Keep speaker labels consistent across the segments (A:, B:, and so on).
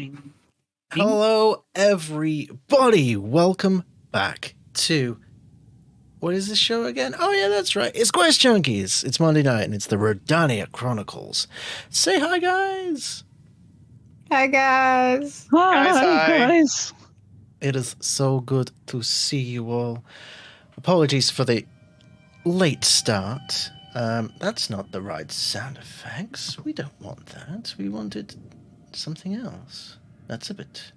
A: Ding.
B: Hello, everybody. Welcome back to... What is this show again? Oh, yeah, that's right. It's QuestJunkies. It's Monday night, and it's the Rhódania Chronicles. Say hi, guys.
C: Hi, guys.
A: Hi, guys.
B: It is so good to see you all. Apologies for the late start. That's not the right sound effects. We don't want that. We wanted something else. That's a bit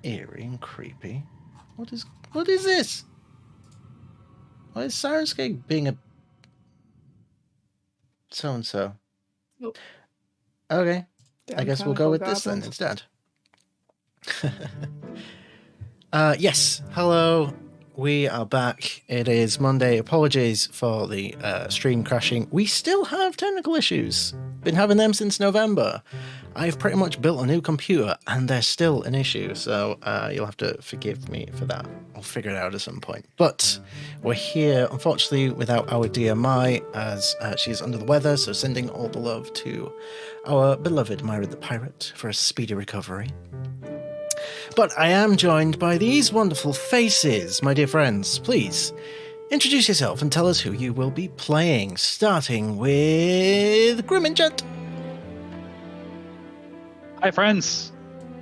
B: eerie and creepy. What is this? Why is Sirenscape being a so-and-so?
C: Oh.
B: Okay. I guess we'll go with
C: goblins.
B: this then instead. Yes, hello. We are back. It is Monday. Apologies for the stream crashing. We still have technical issues. Been having them since November. I've pretty much built a new computer and there's still an issue, so you'll have to forgive me for that. I'll figure it out at some point. But we're here, unfortunately, without our dear Mai, as she's under the weather, so sending all the love to our beloved Myra the Pirate for a speedy recovery. But I am joined by these wonderful faces, my dear friends. Please, introduce yourself and tell us who you will be playing, starting with Grim and Jet.
A: Hi, friends.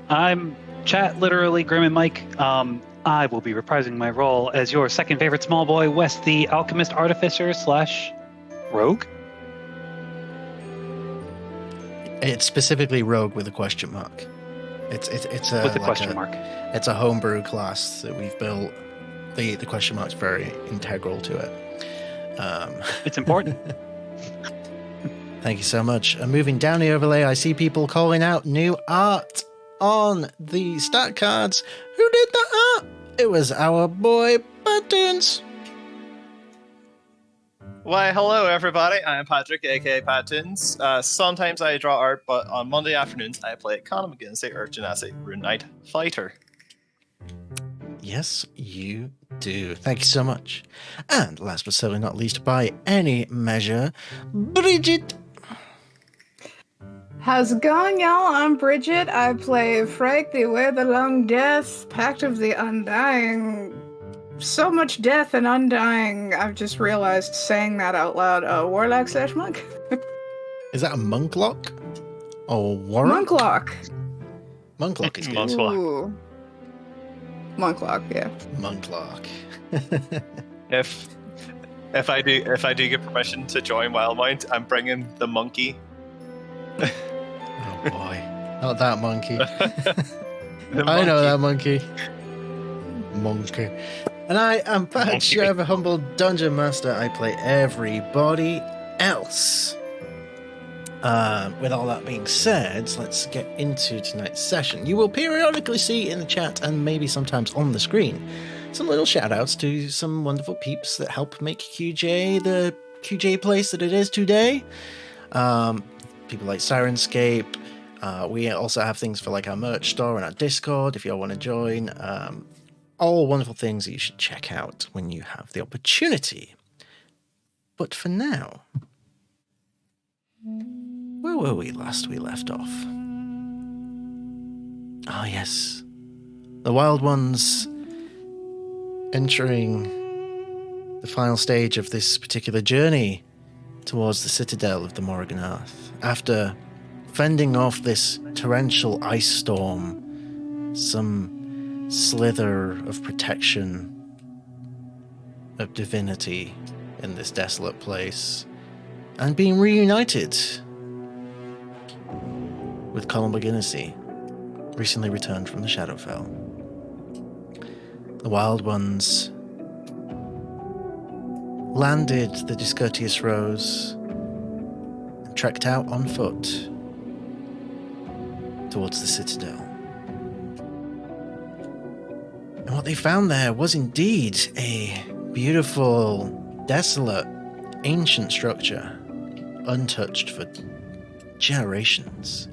A: I'm Chat, literally Grim and Mike. I will be reprising my role as your second favorite small boy, Wes, the alchemist artificer / rogue.
B: It's specifically rogue with a question mark. It's a
A: With a question mark.
B: It's a homebrew class that we've built. The question mark's very integral to it.
A: It's important.
B: Thank you so much. And moving down the overlay, I see people calling out new art on the stat cards. Who did the art? It was our boy Buttons.
D: Why, hello everybody, I'm Patrick, aka Patins. Sometimes I draw art, but on Monday afternoons I play Conor McGinnis, Urchin as a Rune Knight fighter.
B: Yes, you do. Thank you so much. And last but certainly not least, by any measure, Bridget.
C: How's it going, y'all? I'm Bridget. I play Frake, the Way of the Long Death, Pact of the Undying. So much death and undying. I've just realized saying that out loud. Warlock / monk?
B: Is that a monklock? Or warlock?
C: Monklock.
B: Monklock is good.
D: Monklock.
C: Ooh. Monklock, yeah.
B: Monklock.
D: If I do get permission to join Wildmount, I'm bringing the monkey.
B: Oh boy. Not that monkey.
D: The
B: I know
D: monkey.
B: that monkey. Monkey. And I am Pat, your ever humble dungeon master. I play everybody else. With all that being said, let's get into tonight's session. You will periodically see in the chat and maybe sometimes on the screen some little shout outs to some wonderful peeps that help make QJ the QJ place that it is today. People like Sirenscape. We also have things for like our merch store and our Discord if you all want to join. All wonderful things that you should check out when you have the opportunity. But for now, where were we last we left off? Ah, yes. The Wyld Ones entering the final stage of this particular journey towards the citadel of the Morrigan-Earth. After fending off this torrential ice storm, some slither of protection, of divinity in this desolate place, and being reunited with Colin McGinnis, recently returned from the Shadowfell. The Wyld Ones landed the Discourteous Rose and trekked out on foot towards the citadel. And what they found there was indeed a beautiful, desolate, ancient structure, untouched for generations.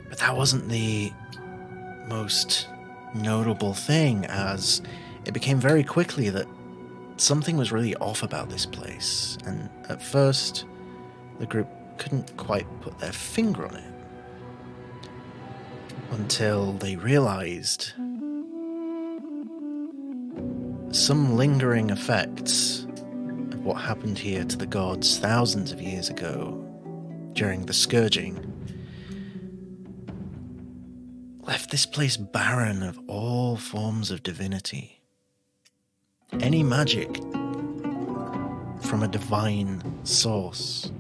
B: But that wasn't the most notable thing, as it became very quickly that something was really off about this place. And at first, the group couldn't quite put their finger on it. until they realized some lingering effects of what happened here to the gods thousands of years ago during the scourging left this place barren of all forms of divinity. Any magic from a divine source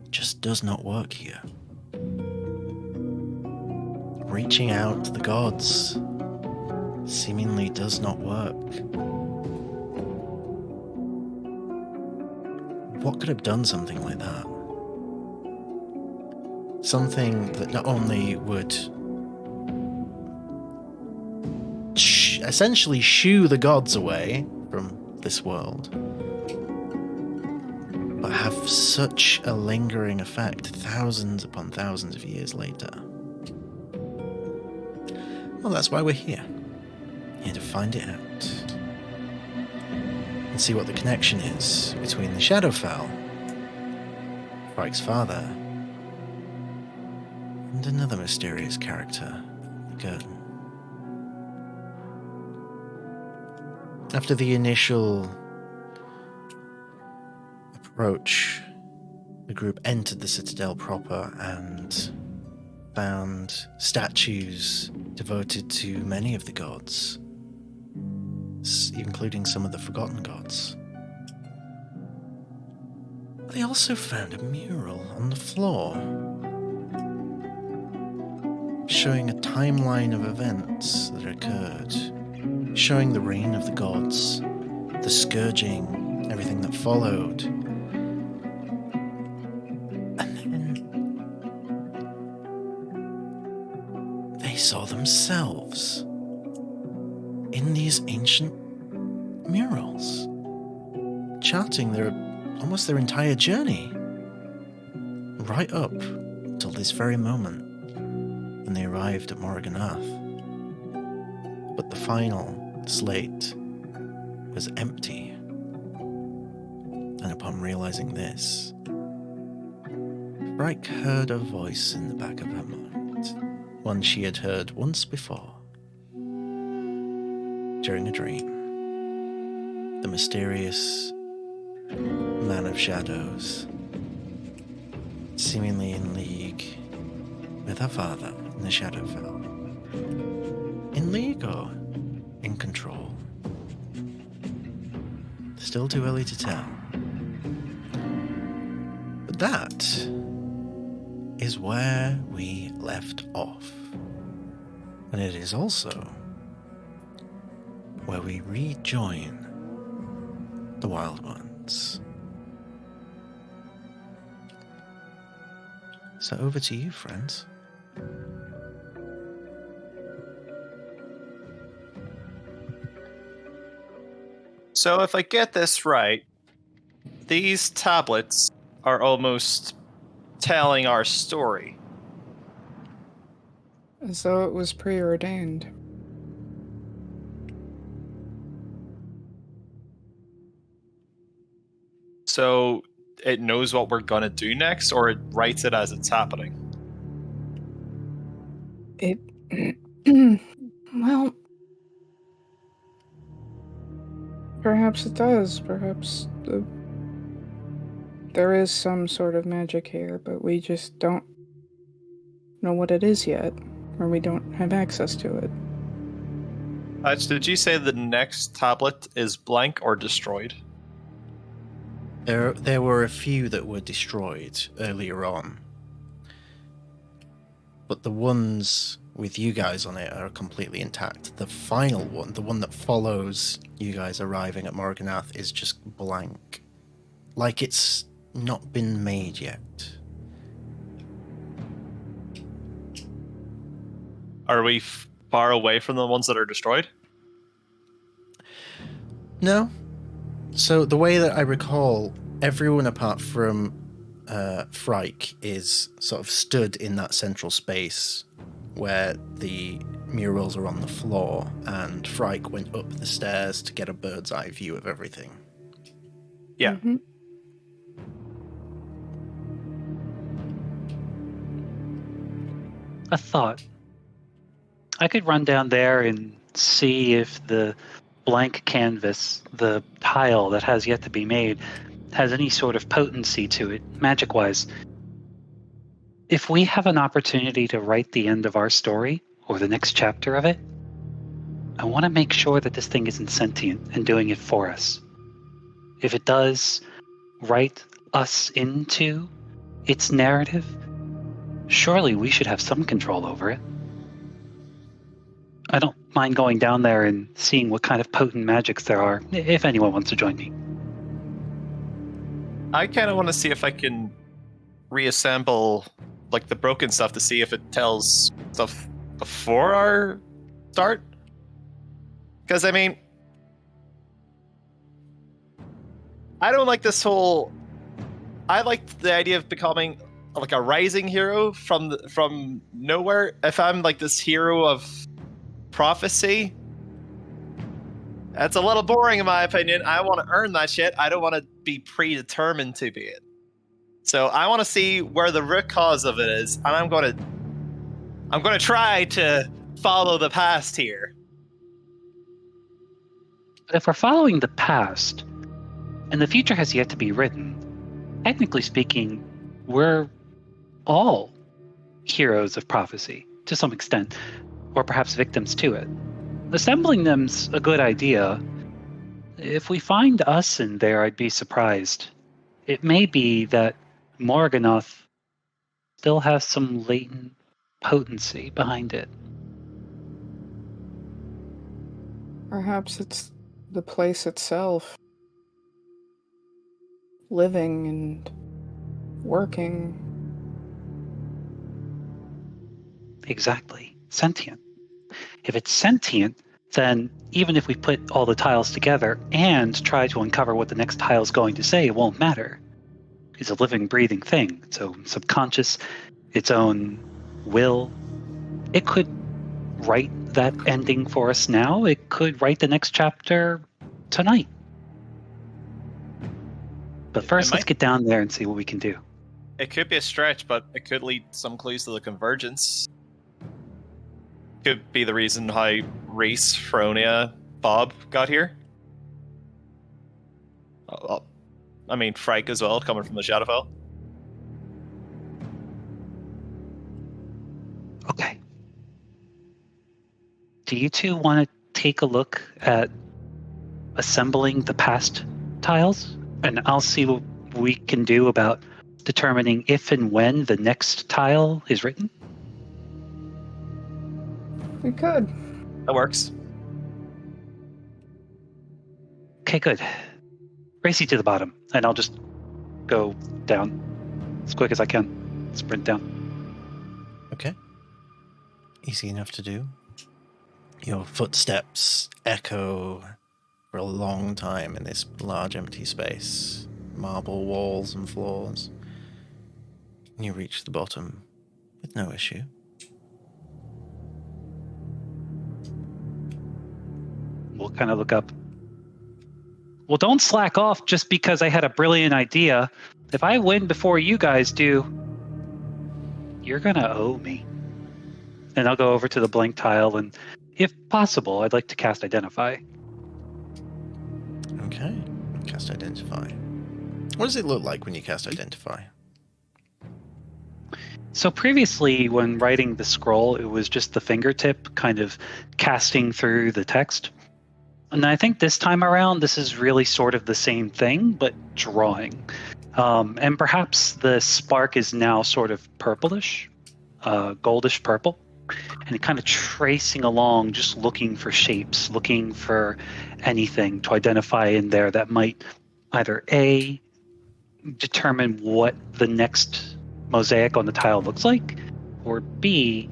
B: just does not work here. Reaching out to the gods seemingly does not work. What could have done something like that? Something that not only would essentially shoo the gods away from this world, but have such a lingering effect thousands upon thousands of years later. Well, that's why we're here. Here to find it out. And see what the connection is between the Shadowfell, Frike's father, and another mysterious character, the Gurden. After the initial approach, the group entered the Citadel proper and found statues devoted to many of the gods, including some of the forgotten gods. They also found a mural on the floor showing a timeline of events that occurred, showing the reign of the gods, the scourging, everything that followed. And then they saw themselves in these ancient murals, charting almost their entire journey, right up till this very moment when they arrived at Morganath. But the final slate was empty. And upon realizing this, Frike heard a voice in the back of her mind, one she had heard once before, during a dream. The mysterious man of shadows, seemingly in league with her father in the Shadowfell. In league or in control? Still too early to tell. But that is where we left off. And it is also where we rejoin the Wyld Ones. So over to you, friends.
D: So if I get this right, these tablets are almost telling our story.
C: As though it was preordained.
D: So it knows what we're going to do next, or it writes it as it's happening?
C: It... well... Perhaps it does. Perhaps there is some sort of magic here, but we just don't know what it is yet, or we don't have access to it.
D: Did you say the next tablet is blank or destroyed?
B: There were a few that were destroyed earlier on, but the ones with you guys on it are completely intact. The final one, the one that follows you guys arriving at Morganath, is just blank. Like it's not been made yet.
D: Are we far away from the ones that are destroyed?
B: No. So the way that I recall, everyone apart from Frike is sort of stood in that central space where the murals are on the floor, and Frike went up the stairs to get a bird's eye view of everything.
D: Yeah.
C: Mm-hmm.
A: A thought. I could run down there and see if the blank canvas, the tile that has yet to be made, has any sort of potency to it, magic-wise. If we have an opportunity to write the end of our story, or the next chapter of it, I want to make sure that this thing isn't sentient and doing it for us. If it does write us into its narrative, surely we should have some control over it. I don't mind going down there and seeing what kind of potent magics there are, if anyone wants to join me.
D: I kind of want to see if I can reassemble like the broken stuff to see if it tells stuff before our start. Because I mean, I don't like this whole. I like the idea of becoming like a rising hero from nowhere. If I'm like this hero of prophecy, that's a little boring in my opinion. I want to earn that shit. I don't want to be predetermined to be it. So I want to see where the root cause of it is, and I'm going to try to follow the past here.
A: But if we're following the past, and the future has yet to be written, technically speaking, we're all heroes of prophecy to some extent, or perhaps victims to it. Assembling them's a good idea. If we find us in there, I'd be surprised. It may be that Morganoth still has some latent potency behind it.
C: Perhaps it's the place itself. Living and working.
A: Exactly. Sentient. If it's sentient, then even if we put all the tiles together and try to uncover what the next tile is going to say, it won't matter. It's a living, breathing thing. Its own subconscious, its own will. It could write that ending for us now. It could write the next chapter tonight. But first, let's get down there and see what we can do.
D: It could be a stretch, but it could lead some clues to the convergence. Could be the reason how Reese, Rhódania, Bob got here. I mean, Frank as well, coming from the Shadowfell.
A: Okay. Do you two want to take a look at assembling the past tiles? And I'll see what we can do about determining if and when the next tile is written?
C: We could.
D: That works.
A: Okay, good. Race you to the bottom, and I'll just go down as quick as I can. Sprint down.
B: Okay. Easy enough to do. Your footsteps echo for a long time in this large empty space. Marble walls and floors. And you reach the bottom with no issue.
A: We'll kind of look up. Well, don't slack off just because I had a brilliant idea. If I win before you guys do, you're gonna owe me. And I'll go over to the blank tile, and if possible, I'd like to cast Identify.
B: Okay. Cast Identify. What does it look like when you cast Identify?
A: So previously, when writing the scroll, it was just the fingertip kind of casting through the text. And I think this time around, this is really sort of the same thing, but drawing. And perhaps the spark is now sort of purplish, goldish purple. And it kind of tracing along, just looking for shapes, looking for anything to identify in there that might either A, determine what the next mosaic on the tile looks like, or B,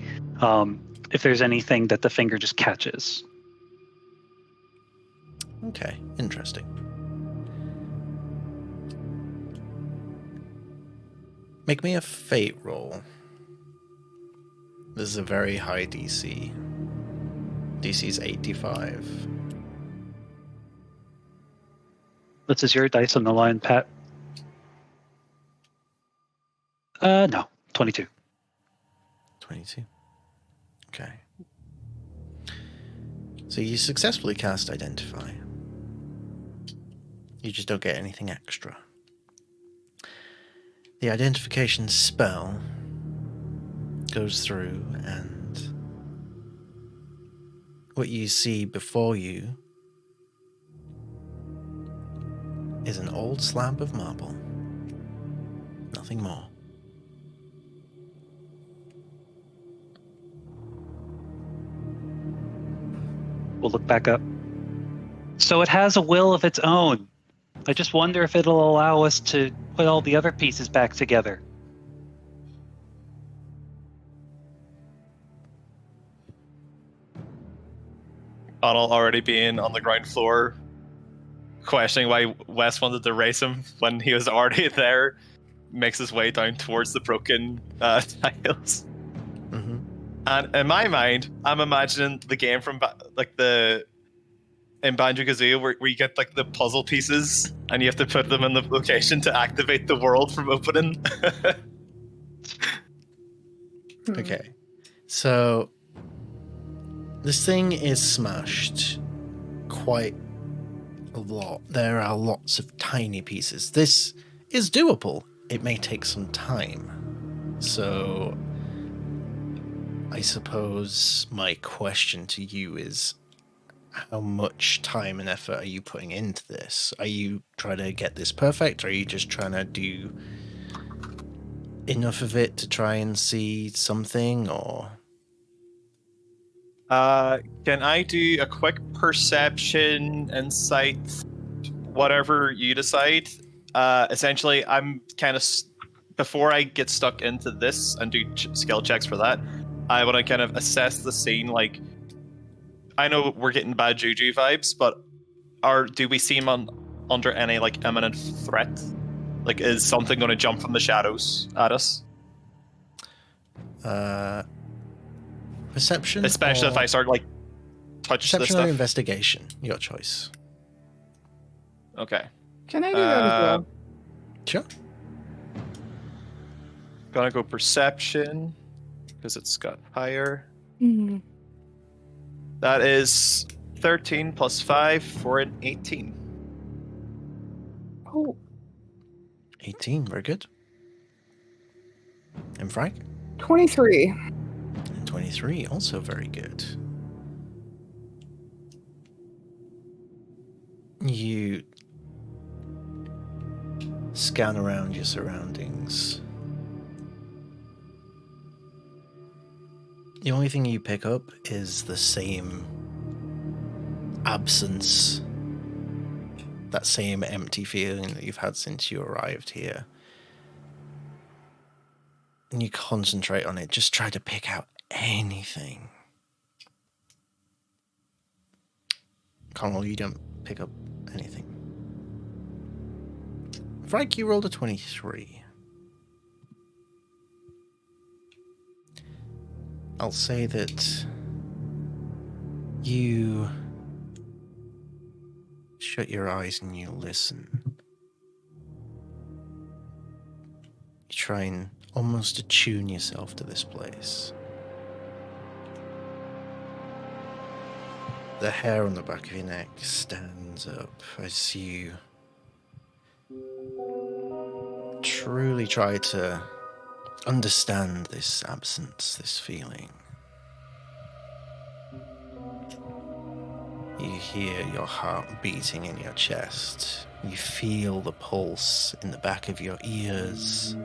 A: if there's anything that the finger just catches.
B: Okay, interesting. Make me a fate roll. This is a very high DC. DC is 85.
A: This is your dice on the line, Pat. No, 22.
B: 22. Okay. So you successfully cast Identify. You just don't get anything extra. The identification spell goes through, and what you see before you is an old slab of marble. Nothing more.
A: We'll look back up. So it has a will of its own. I just wonder if it'll allow us to put all the other pieces back together.
D: Donald already being on the ground floor, questioning why Wes wanted to race him when he was already there, makes his way down towards the broken tiles.
B: Mm-hmm.
D: And in my mind, I'm imagining the game from in Banjo-Kazooie where you get like the puzzle pieces and you have to put them in the location to activate the world from opening.
B: Okay. So this thing is smashed quite a lot. There are lots of tiny pieces. This is doable. It may take some time. So I suppose my question to you is, how much time and effort are you putting into this? Are you trying to get this perfect, or are you just trying to do enough of it to try and see something, or...
D: Can I do a quick perception, insight, whatever you decide? Essentially, I'm kind of... Before I get stuck into this and do skill checks for that, I want to kind of assess the scene, like... I know we're getting bad juju vibes, but do we seem under any like imminent threat? Like, is something going to jump from the shadows at us?
B: Perception,
D: especially if I start like touch this
B: perception
D: stuff.
B: or investigation, your choice.
D: Okay.
C: Can I do that as well?
B: Sure.
D: Gonna go perception because it's got higher.
C: Mhm.
D: That is 13 plus 5 for an 18.
C: Oh,
B: 18, very good. And Frank?
C: 23.
B: And 23, also very good. You scan around your surroundings. The only thing you pick up is the same absence, that same empty feeling that you've had since you arrived here. And you concentrate on it, just try to pick out anything. Connell, you don't pick up anything. Frank, you rolled a 23. I'll say that you shut your eyes and you listen. You try and almost attune yourself to this place. The hair on the back of your neck stands up as you truly try to understand this absence, this feeling. You hear your heart beating in your chest. You feel the pulse in the back of your ears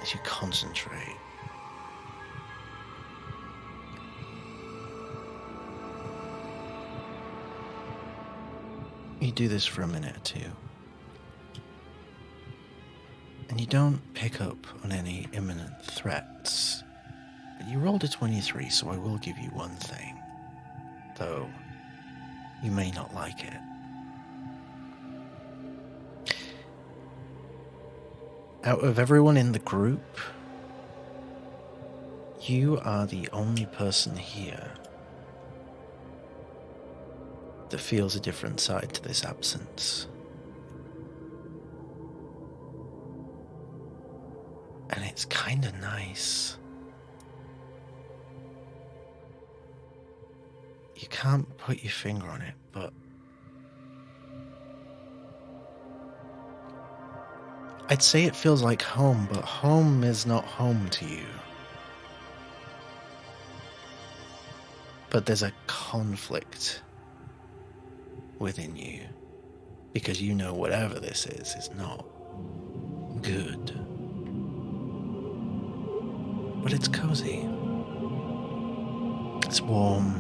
B: as you concentrate. You do this for a minute or two. And you don't pick up on any imminent threats. But you rolled a 23, so I will give you one thing. Though, you may not like it. Out of everyone in the group, you are the only person here that feels a different side to this absence. And it's kind of nice. can't put your finger on it, but I'd say it feels like home, but home is not home to you. But there's a conflict within you, because you know whatever this is not good. But it's cozy. It's warm,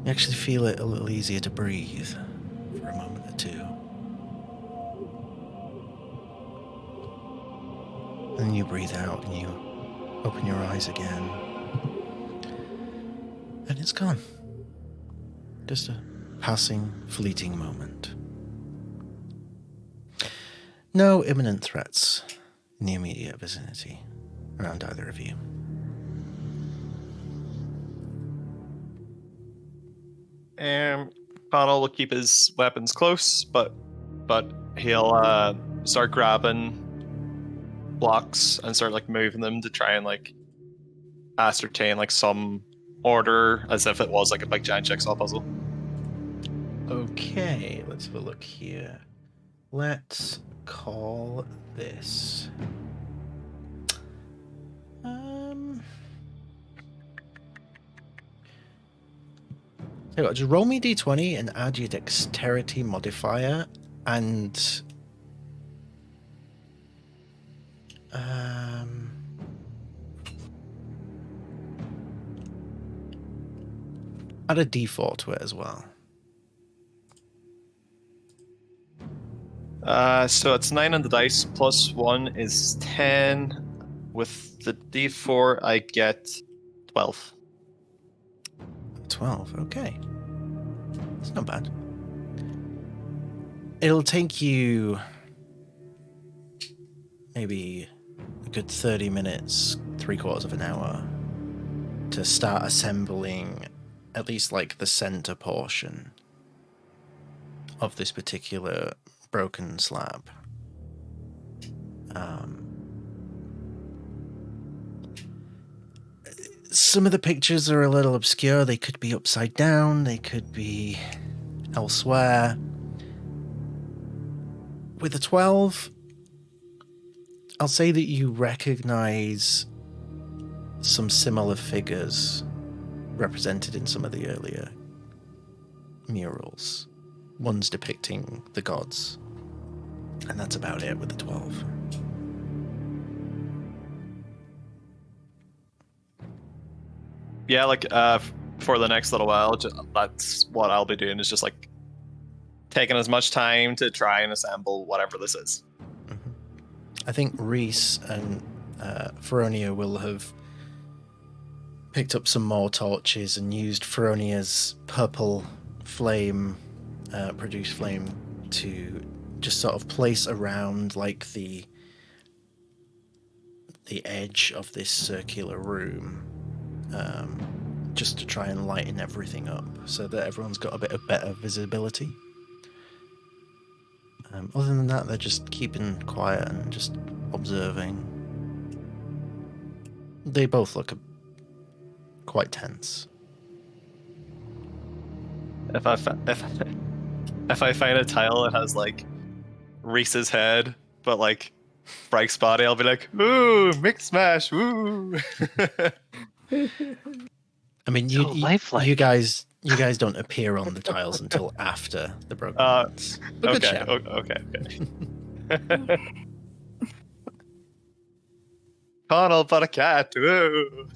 B: you actually feel it a little easier to breathe for a moment or two. And then you breathe out and you open your eyes again. And it's gone. Just a passing, fleeting moment. No imminent threats in the immediate vicinity around either of you.
D: Connell will keep his weapons close, but he'll start grabbing blocks and start like moving them to try and like ascertain like some order, as if it was like a big giant jigsaw puzzle.
B: Okay, let's have a look here. Let's call this. Tell you what, just roll me d20 and add your dexterity modifier and add a d4 to it as well.
D: So it's 9 on the dice, plus 1 is 10. With the d4, I get 12.
B: 12, okay. It's not bad. It'll take you maybe a good 30 minutes, 3/4 of an hour to start assembling at least like the center portion of this particular broken slab. Some of the pictures are a little obscure. They could be upside down, they could be elsewhere. With a 12, I'll say that you recognize some similar figures represented in some of the earlier murals. One's depicting the gods, and that's about it with the 12.
D: Yeah, like for the next little while, that's what I'll be doing, is just like taking as much time to try and assemble whatever this is.
B: Mm-hmm. I think Reese and Rhódania will have picked up some more torches and used Rhódania's purple flame, produced flame, to just sort of place around like the edge of this circular room, just to try and lighten everything up so that everyone's got a bit of better visibility. Other than that, they're just keeping quiet and just observing. They both look quite tense.
D: If I find a tile that has like Reese's head, but like Frike's body, I'll be like, "Ooh, mix smash, ooh."
B: I mean,
A: So lifelike.
B: you guys don't appear on the tiles until after the broken ones. But good shout.
D: Okay. Connell, but a cat. Woo.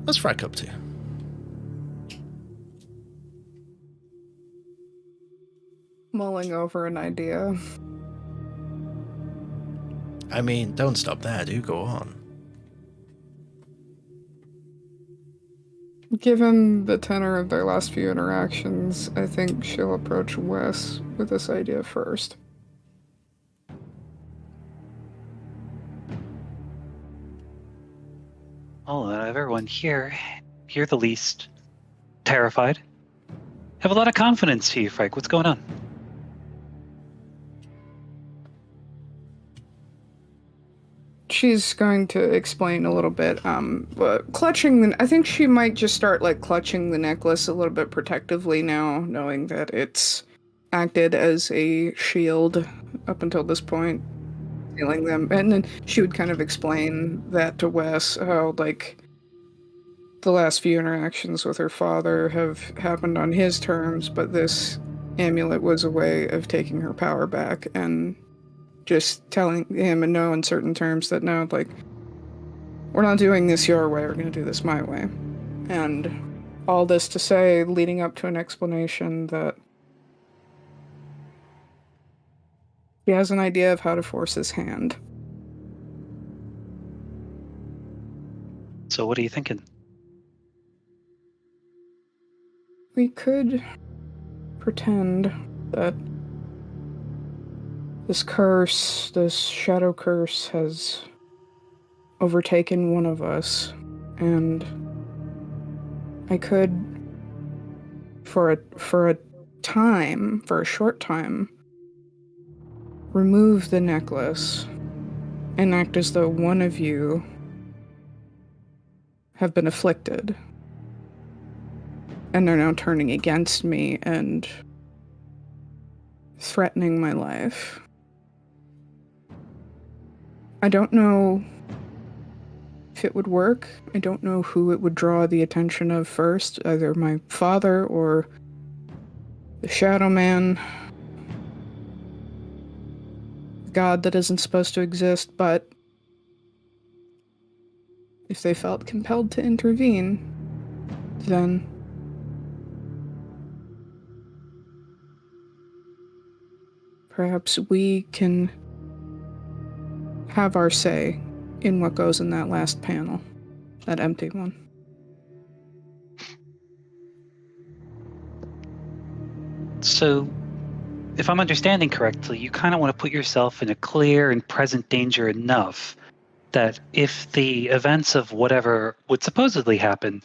B: What's Frank up to?
C: Mulling over an idea.
B: I mean, don't stop there. Do go on.
C: Given the tenor of their last few interactions, I think she'll approach Wes with this idea first.
A: Well, everyone here, you're the least terrified. Have a lot of confidence to you, Frank. What's going on?
C: she's going to explain a little bit. Clutching I think she might just start like clutching the necklace a little bit protectively now, knowing that it's acted as a shield up until this point, healing them. And then she would kind of explain that to Wes, how like the last few interactions with her father have happened on his terms, but this amulet was a way of taking her power back and just telling him in no uncertain terms that no, like, we're not doing this your way, we're going to do this my way. And all this to say, leading up to an explanation that he has an idea of how to force his hand.
A: So what are you thinking?
C: We could pretend that this curse, this shadow curse, has overtaken one of us, and I could, for a short time, remove the necklace and act as though one of you have been afflicted, and they're now turning against me and threatening my life. I don't know if it would work. I don't know who it would draw the attention of first, either my father or the Shadow Man, the god that isn't supposed to exist, but if they felt compelled to intervene, then perhaps we can have our say in what goes in that last panel, that empty one.
A: So, if I'm understanding correctly, you kind of want to put yourself in a clear and present danger enough that if the events of whatever would supposedly happen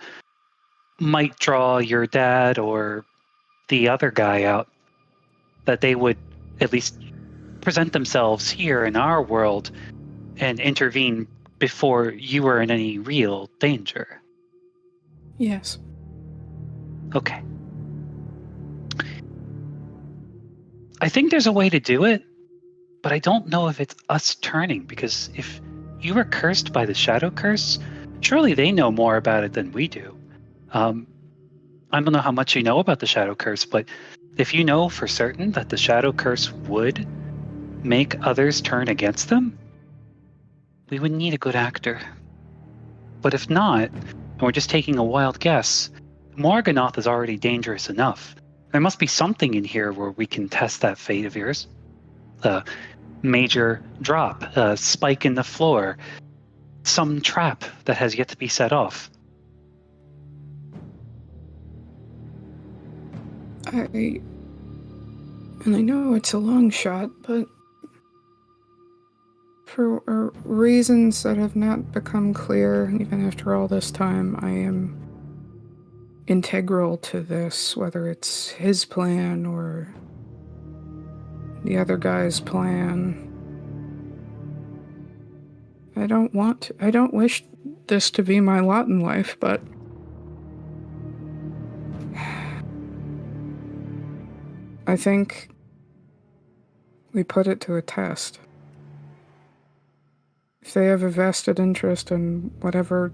A: might draw your dad or the other guy out, that they would at least present themselves here in our world and intervene before you were in any real danger.
C: Yes.
A: Okay. I think there's a way to do it, but I don't know if it's us turning, because if you were cursed by the shadow curse, surely they know more about it than we do. I don't know how much you know about the shadow curse, but if you know for certain that the shadow curse would make others turn against them, we would need a good actor. But if not, and we're just taking a wild guess, Morganoth is already dangerous enough. There must be something in here where we can test that fate of yours. A major drop, a spike in the floor, some trap that has yet to be set off.
C: I know it's a long shot, but for reasons that have not become clear, even after all this time, I am integral to this, whether it's his plan or the other guy's plan. I don't wish this to be my lot in life, but I think we put it to a test. If they have a vested interest in whatever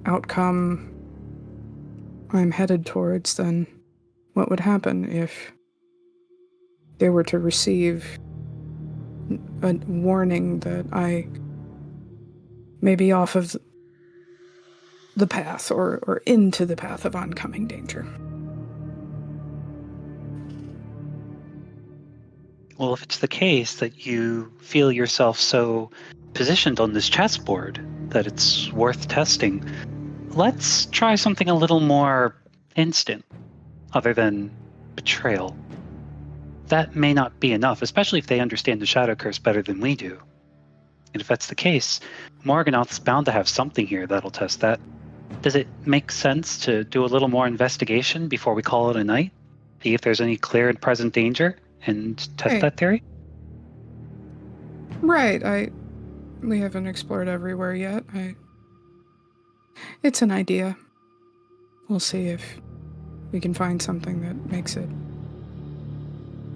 C: outcome I'm headed towards, then what would happen if they were to receive a warning that I may be off of the path or into the path of oncoming danger?
A: Well, if it's the case that you feel yourself so positioned on this chessboard that it's worth testing, let's try something a little more instant, other than betrayal. That may not be enough, especially if they understand the Shadow Curse better than we do. And if that's the case, Morganoth's bound to have something here that'll test that. Does it make sense to do a little more investigation before we call it a night? See if there's any clear and present danger, and test that theory?
C: Right. We haven't explored everywhere yet. It's an idea. We'll see if we can find something that makes it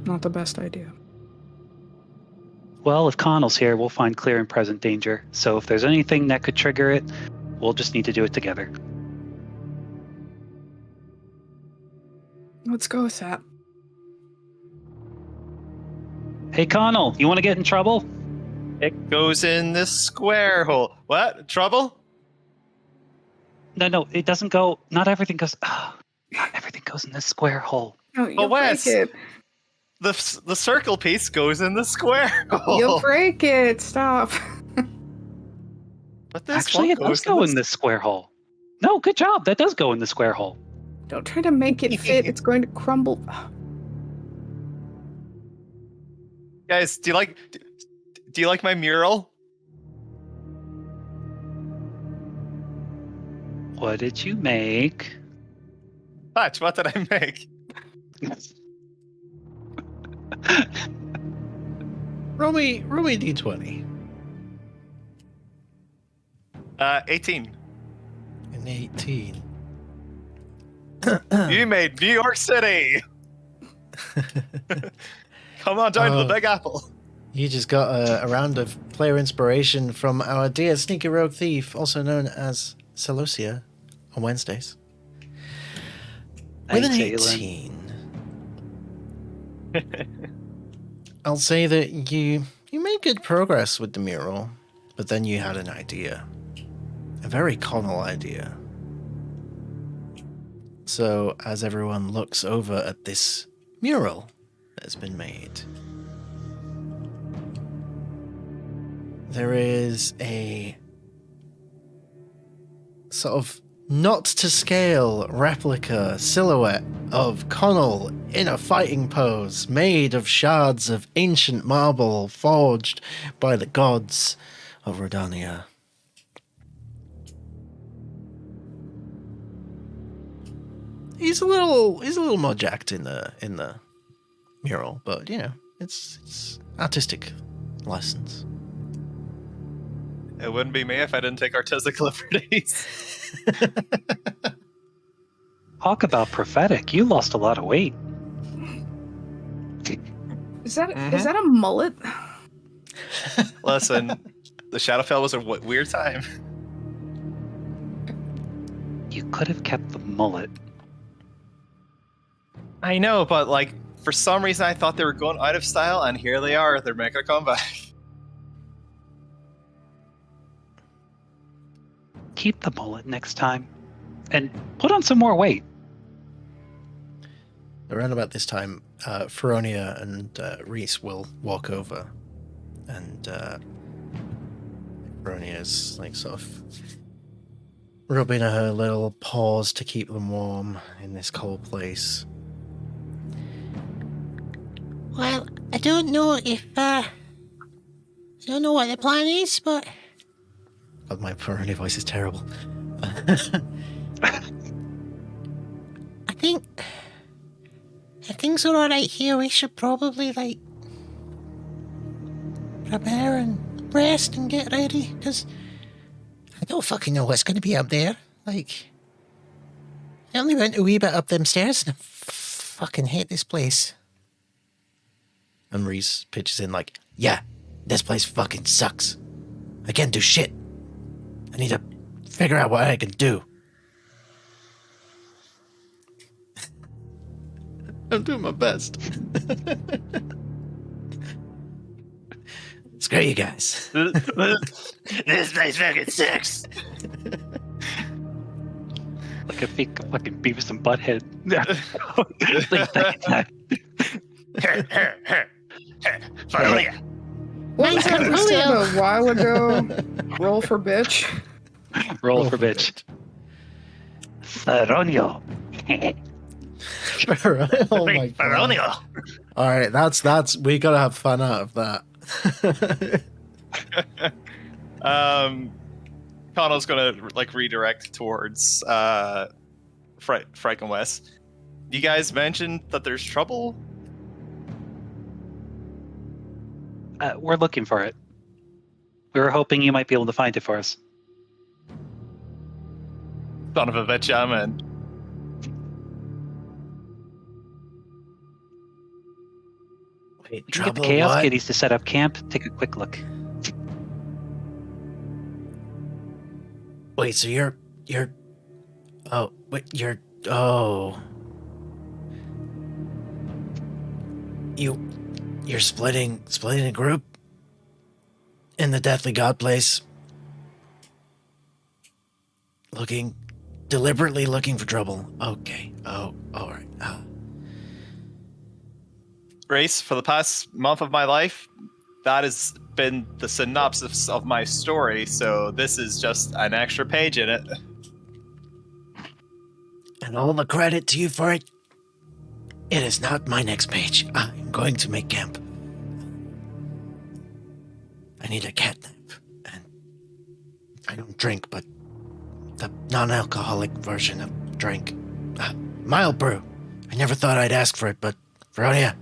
C: not the best idea.
A: Well, if Connell's here, we'll find clear and present danger. So if there's anything that could trigger it, we'll just need to do it together.
C: Let's go with that.
A: Hey, Connell, you want to get in trouble?
D: It goes in this square hole. What? Trouble?
A: No, it doesn't go. Not everything goes. Not everything goes in this square hole.
C: No, you'll
D: Wes,
C: break it.
D: the circle piece goes in the square hole.
C: You'll break it. Stop.
D: But this
A: Actually,
D: one
A: it does
D: goes
A: go in this square hole. No, good job. That does go in the square hole.
C: Don't try to make it fit. It's going to crumble.
D: Guys, do you like my mural?
A: What did you make?
D: Patch, what did I make?
B: Roll me d20.
D: 18.
B: An 18.
D: You made New York City. Come on down to the Big Apple.
B: You just got a round of player inspiration from our dear sneaky rogue thief, also known as Celosia, on Wednesdays. With an
A: Thanks,
B: 18. I'll say that you made good progress with the mural, but then you had an idea. A very Connell idea. So, as everyone looks over at this mural that has been made, there is a sort of not to scale replica silhouette of Connell in a fighting pose made of shards of ancient marble forged by the gods of Rhódania. He's a little more jacked in the mural, but you know, it's artistic license.
D: It wouldn't be me if I didn't take artistic liberties.
A: Talk about prophetic. You lost a lot of weight.
C: Is that a mullet?
D: Listen, the Shadowfell was a weird time.
A: You could have kept the mullet.
D: I know, but like for some reason I thought they were going out of style, and here they are. They're making a comeback.
A: Keep the mullet next time. And put on some more weight.
B: Around about this time, Feronia and Reese will walk over, and Feronia's like sort of rubbing her little paws to keep them warm in this cold place.
E: Well, I don't know if, I don't know what the plan is, but...
B: God, my Feronia voice is terrible.
E: I think... if things are alright here, we should probably, like... prepare and rest and get ready, because... I don't fucking know what's going to be up there. Like... I only went a wee bit up them stairs, and I fucking hate this place.
B: And Reese pitches in like, yeah, this place fucking sucks. I can't do shit. I need to figure out what I can do. I'm doing my best. Screw you guys.
D: This place fucking sucks.
A: Like a fake fucking Beavis and Butthead.
D: Feronia.
C: What was that we said a while ago? Roll for bitch.
A: Roll for bitch. Feronia.
B: Oh my god.
D: Feronia.
B: All right, that's we gotta have fun out of that.
D: Connell's gonna like redirect towards Frank and Wes. You guys mentioned that there's trouble.
A: We're looking for it. We were hoping you might be able to find it for us.
D: Son of a bitch, yeah, man.
B: Wait,
A: We can get the
B: trouble
A: Chaos
B: what?
A: Kitties to set up camp. Take a quick look.
B: Wait, so you're oh wait, oh you're splitting a group in the Deathly God place, deliberately looking for trouble. Okay. Oh, all right.
D: Grace, for the past month of my life, that has been the synopsis of my story, so this is just an extra page in it.
B: And all the credit to you for it. It is not my next page. I'm going to make camp. I need a catnip. And I don't drink, but the non-alcoholic version of drink. Mild brew. I never thought I'd ask for it, but Rhódania.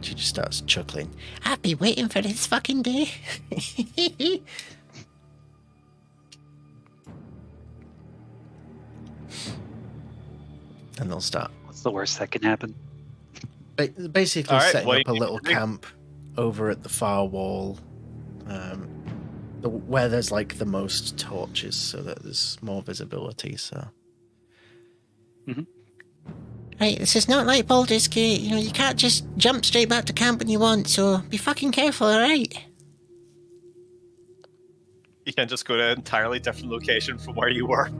B: She just starts chuckling.
E: I've been waiting for this fucking day.
B: And they'll start
A: What's the worst that can happen?
B: basically
D: All right,
B: setting
D: what do
B: up a
D: you
B: little
D: need to do?
B: camp over at the far wall, where there's like the most torches, so that there's more visibility. So
E: Right, this is not like Baldur's Gate. You know, you can't just jump straight back to camp when you want, so be fucking careful, alright?
D: You can just go to an entirely different location from where you were.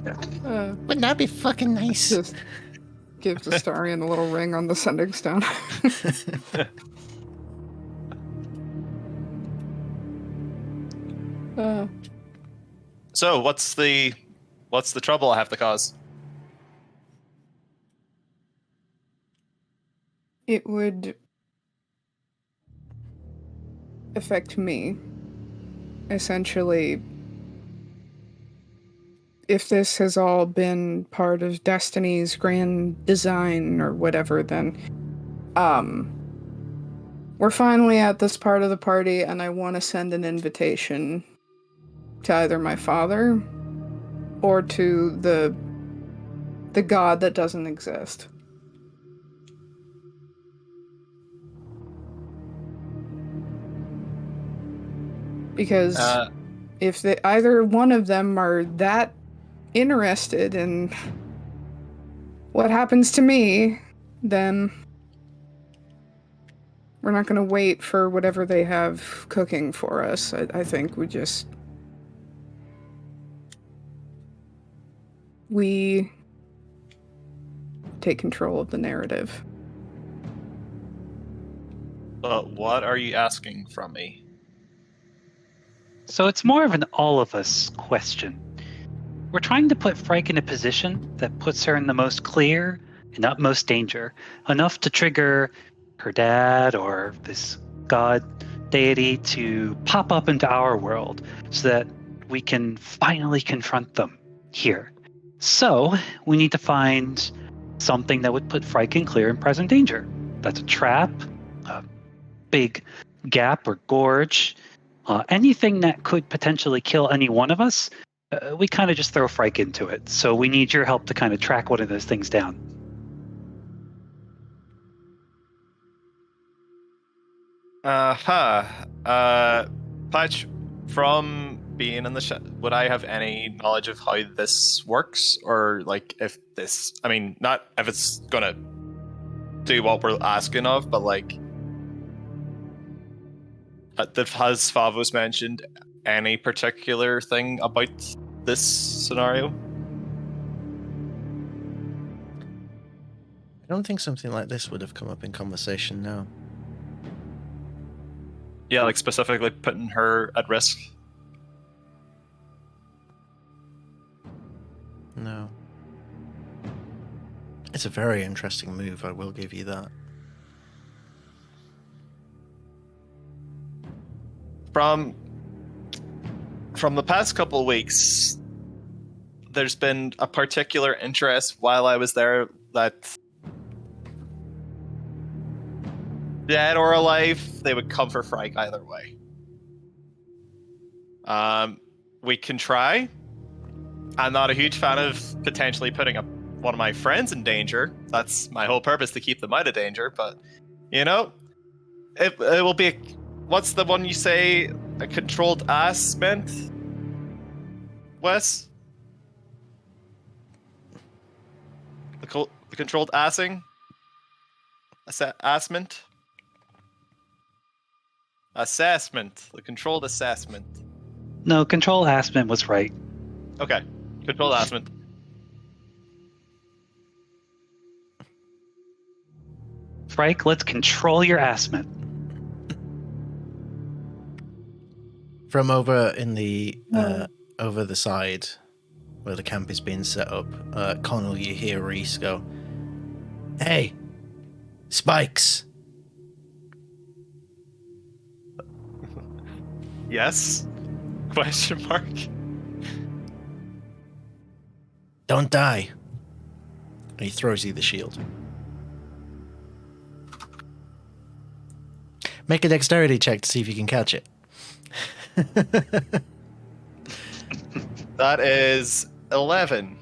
E: Wouldn't that be fucking nice?
C: Just gives Astarion a little ring on the sending stone.
D: So, what's the trouble I have to cause?
C: It would affect me. Essentially, if this has all been part of Destiny's grand design or whatever, then we're finally at this part of the party, and I want to send an invitation to either my father or to the god that doesn't exist. Because if either one of them are that interested in what happens to me, then we're not going to wait for whatever they have cooking for us. I think we take control of the narrative.
D: But what are you asking from me?
A: So it's more of an all of us question. We're trying to put Frike in a position that puts her in the most clear and utmost danger, enough to trigger her dad or this god deity to pop up into our world so that we can finally confront them here. So we need to find something that would put Frike in clear and present danger. That's a trap, a big gap or gorge, anything that could potentially kill any one of us. We kind of just throw Frike into it. So we need your help to kind of track one of those things down.
D: Patch, from being in the would I have any knowledge of how this works? Or, like, if this... I mean, not if it's gonna do what we're asking of, but, like... Has Favos mentioned any particular thing about this scenario?
B: I don't think something like this would have come up in conversation, no.
D: Yeah, like specifically putting her at risk.
B: No. It's a very interesting move, I will give you that.
D: From the past couple of weeks, there's been a particular interest while I was there that dead or alive, they would come for Frike either way. We can try. I'm not a huge fan of potentially putting one of my friends in danger. That's my whole purpose, to keep them out of danger. But, you know, it will be... What's the one you say a controlled ass meant? Wes? The controlled assing? Assessment? Assessment. The controlled assessment.
A: No, control Aspen was right.
D: Okay. Controlled assessment.
A: Frike, let's control your Aspen.
B: From over in the over the side where the camp is being set up, Connell, you hear Reese go, "Hey, spikes."
D: Yes? Question mark.
B: Don't die. And he throws you the shield. Make a dexterity check to see if you can catch it.
D: That is 11.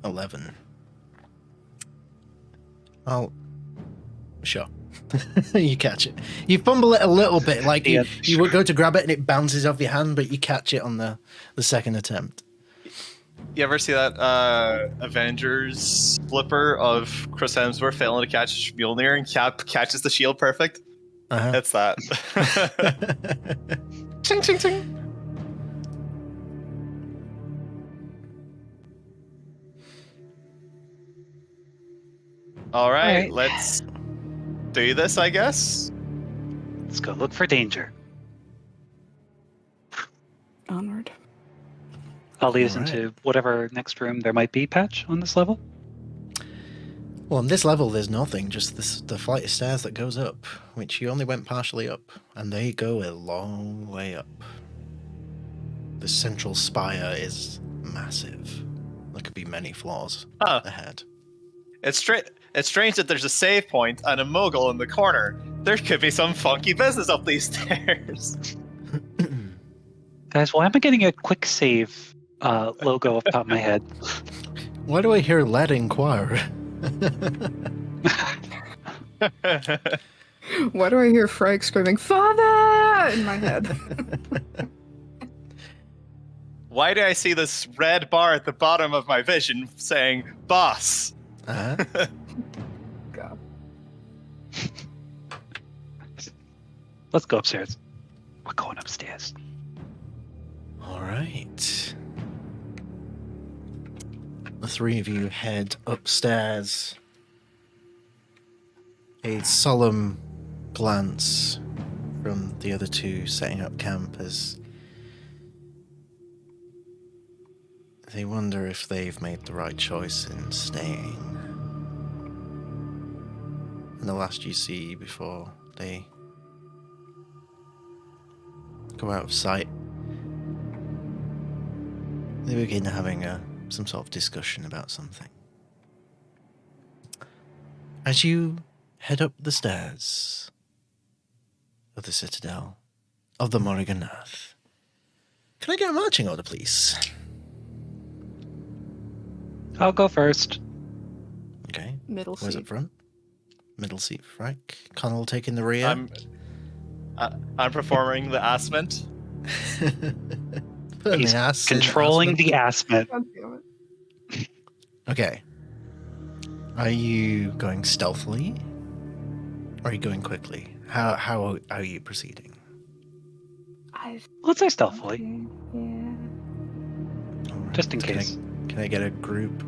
B: 11. Oh, sure. You catch it. You fumble it a little bit, like
A: Yeah,
B: you would go to grab it and it bounces off your hand, but you catch it on the second attempt.
D: You ever see that Avengers flipper of Chris Hemsworth failing to catch Mjolnir and Cap catches the shield perfect?
B: Uh-huh.
D: It's that. Ching, ching, ching. All right, let's do this, I guess.
A: Let's go look for danger.
C: Onward.
A: I'll lead us
B: All right.
A: into whatever next room there might be, Patch, on this level.
B: Well, on this level, there's nothing, just the flight of stairs that goes up, which you only went partially up, and they go a long way up. The central spire is massive. There could be many floors ahead.
D: It's strange that there's a save point and a mogul in the corner. There could be some funky business up these stairs.
A: Guys, why am I getting a quick save logo up top of my head?
B: Why do I hear lead inquire?
C: Why do I hear Frike screaming, "Father!" in my head?
D: Why do I see this red bar at the bottom of my vision saying boss?
B: Uh-huh.
C: God.
A: Let's go upstairs. We're going upstairs.
B: All right. The three of you head upstairs. A solemn glance from the other two setting up camp as they wonder if they've made the right choice in staying. And the last you see before they go out of sight, they begin having some sort of discussion about something. As you head up the stairs of the citadel of the Morrigan-Earth, can I get a marching order, please?
A: I'll go first.
B: Okay.
C: Middle
B: Where's
C: seat.
B: up front? Middle seat, Frank. Connell taking the rear.
D: I'm performing the assment.
B: Putting
A: He's
B: the ass in
A: controlling
B: Aspen.
A: the Aspen.
C: God damn it.
B: Okay. Are you going stealthily? Or are you going quickly? How are you proceeding?
A: Let's say stealthily,
C: Yeah.
B: All right.
A: just in case.
B: Can I get a group?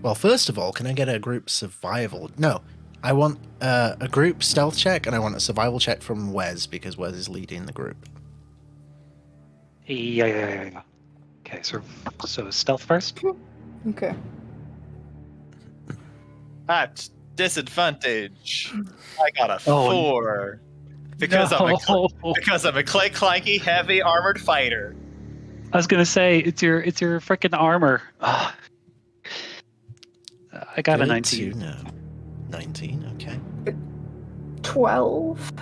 B: Well, first of all, can I get a group survival? No, I want a group stealth check, and I want a survival check from Wes because Wes is leading the group.
A: Yeah. Okay, so stealth first.
C: Okay.
D: At disadvantage, I got a
A: Oh,
D: 4 because I'm a clay clanky heavy armored fighter.
A: I was gonna say it's your freaking armor. Ugh. I got a
B: Good
A: 19.
B: to know. 19, okay.
C: 12.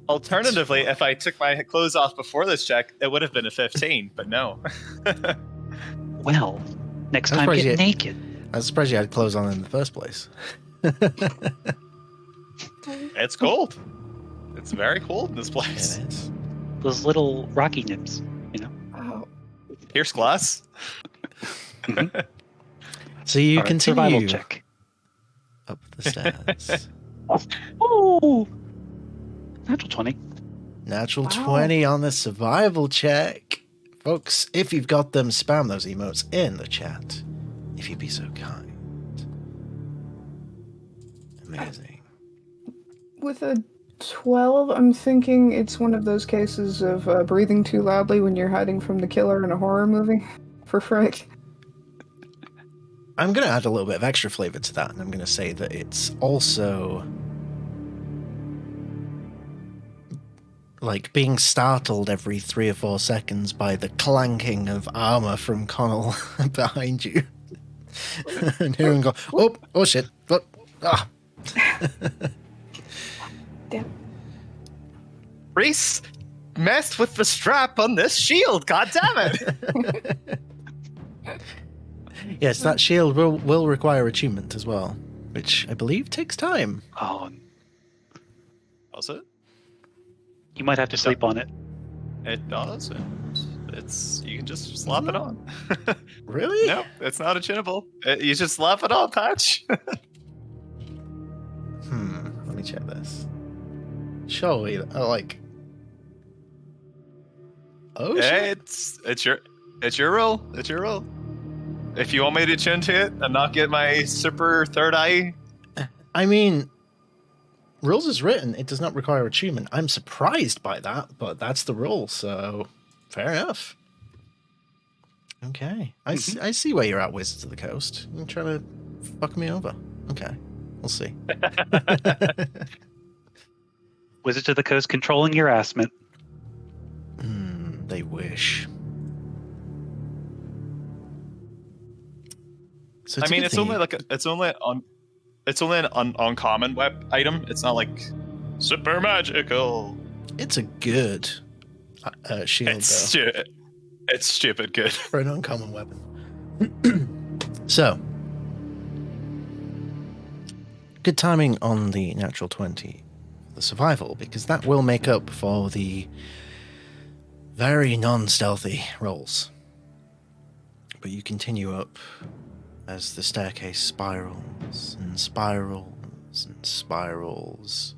D: Alternatively, if I took my clothes off before this check, it would have been a 15, but no.
A: Well, next
B: That's
A: time
B: pretty
A: get
B: good.
A: naked.
B: I'm surprised you had clothes on in the first place.
D: It's cold. It's very cold in this place.
B: It is.
A: Those little rocky nips, you know.
C: Oh,
D: Here's glass.
B: So you
A: All right, survival
B: continue
A: check.
B: up the stairs.
A: Oh, natural 20.
B: Natural
C: Wow.
B: 20 on the survival check. Folks, if you've got them, spam those emotes in the chat. If you'd be so kind. Amazing.
C: with a 12, I'm thinking it's one of those cases of breathing too loudly when you're hiding from the killer in a horror movie for fright.
B: I'm going to add a little bit of extra flavor to that, and I'm going to say that it's also like being startled every 3 or 4 seconds by the clanking of armor from Connell behind you. And hearing go, oh shit, oh, ah.
C: Damn.
D: Reese messed with the strap on this shield, god damn it!
B: Yes, that shield will require attunement as well, which I believe takes time.
A: Oh,
D: Does it?
A: you might have to sleep on it.
D: It does. It's you can just slap it on.
B: Really?
D: No, it's not attunable. You just slap it on, Patch.
B: Let me check this. Surely, like... Oh, shit.
D: It's your role. It's your role. If you want me to attune to it and not get my super third eye,
B: I mean, rules is written, it does not require attunement. I'm surprised by that, but that's the rule, so fair enough. Okay. I see where you're at, Wizards of the Coast. You're trying to fuck me over. Okay. We'll see.
A: Wizards of the Coast controlling your assment.
B: They wish. So
D: I mean,
B: a good
D: it's
B: thing
D: only an uncommon web item. It's not like super magical.
B: it's a good shield, though,
D: It's stupid good.
B: for an uncommon weapon. So, good timing on the natural 20, the survival, because that will make up for the very non-stealthy rolls. But you continue up as the staircase spirals and spirals and spirals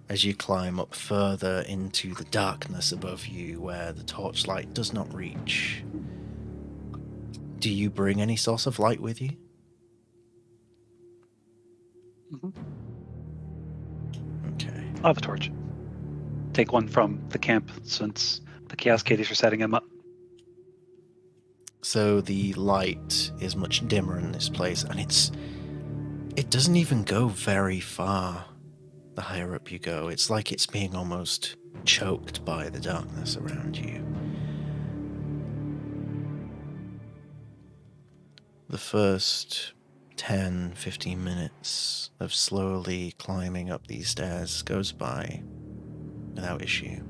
B: as you climb up further into the darkness above you where the torchlight does not reach. Do you bring any source of light with you? Okay.
A: I'll have a torch. Take one from the camp since the Chaos Caddies are setting them up.
B: So the light is much dimmer in this place, and it doesn't even go very far the higher up you go. It's like it's being almost choked by the darkness around you. The first 10, 15 minutes of slowly climbing up these stairs goes by without issue.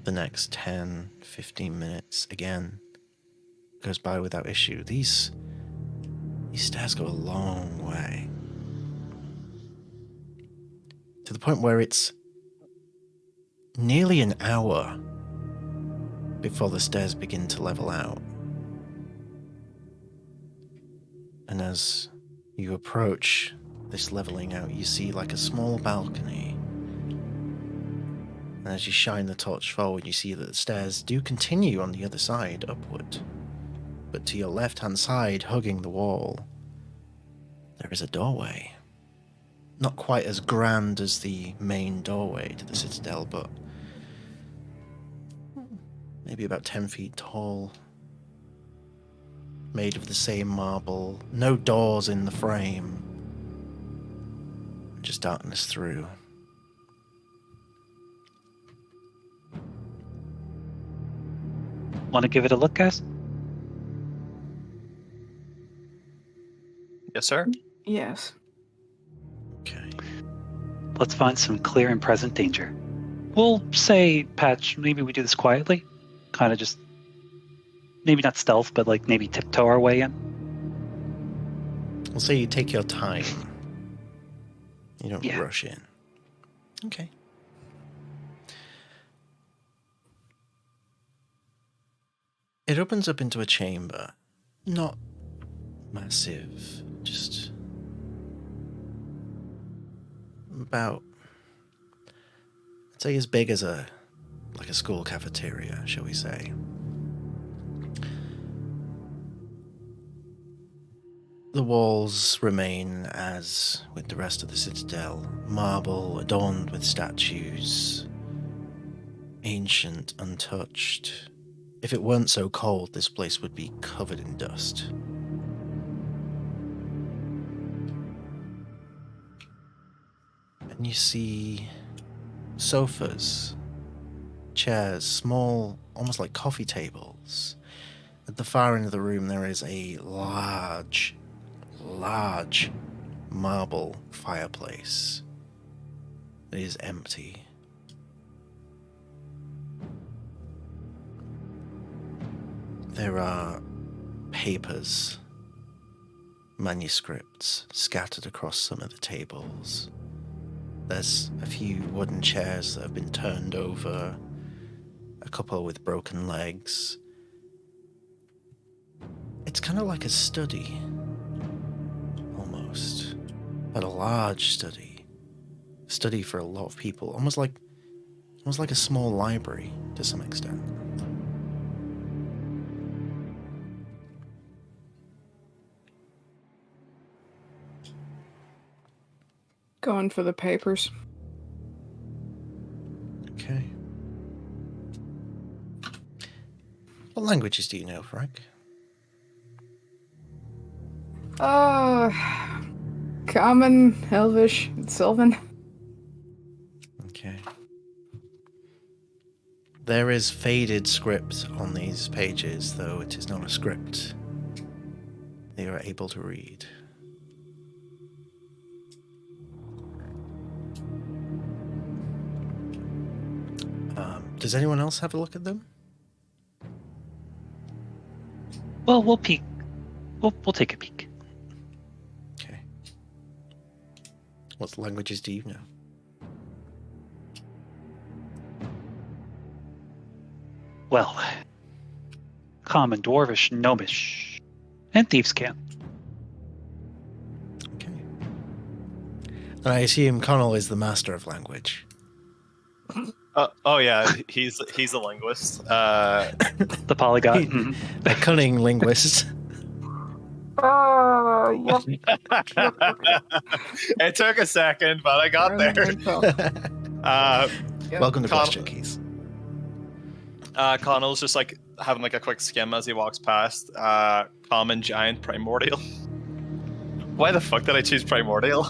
B: The next 10, 15 minutes again goes by without issue. These stairs go a long way. To the point where it's nearly an hour before the stairs begin to level out. And as you approach this leveling out, you see like a small balcony. And as you shine the torch forward, you see that the stairs do continue on the other side upward. But to your left-hand side, hugging the wall, there is a doorway. Not quite as grand as the main doorway to the citadel, but maybe about 10 feet tall. Made of the same marble, no doors in the frame. Just darkness through.
A: Want to give it a look, guys?
D: Yes, sir.
C: Yes.
B: Okay.
A: Let's find some clear and present danger. We'll say, Patch, maybe we do this quietly. Kind of just, maybe not stealth, but like maybe tiptoe our way in.
B: We'll say you take your time. You don't
A: Yeah.
B: rush in. Okay. It opens up into a chamber. Not massive, just about, I'd say as big as a school cafeteria, shall we say. The walls remain as with the rest of the citadel, marble adorned with statues, ancient, untouched. If it weren't so cold, this place would be covered in dust. And you see sofas, chairs, small, almost like coffee tables. At the far end of the room, there is a large marble fireplace. It is empty. There are papers, manuscripts scattered across some of the tables. There's a few wooden chairs that have been turned over, a couple with broken legs. It's kind of like a study, almost, but a large study. Study for a lot of people, almost like a small library to some extent.
C: Going for the papers.
B: Okay. What languages do you know, Frank?
C: Common, Elvish, and Sylvan.
B: Okay. There is faded script on these pages, though it is not a script they are able to read. Does anyone else have a look at them?
A: Well, we'll peek. We'll take a peek.
B: Okay. What languages do you know?
A: Well, Common, Dwarvish, Gnomish, and Thieves' Cant.
B: Okay. And I assume Connell is the master of language.
D: Oh yeah, he's a linguist.
A: The polyglot. Mhm.
B: A cunning linguist.
C: Yep.
D: It took a second, but I got there.
B: Welcome to
D: Connell-
B: QuestJunkies.
D: Connell's just like having like a quick skim as he walks past. Common, giant, primordial. Why the fuck did I choose primordial?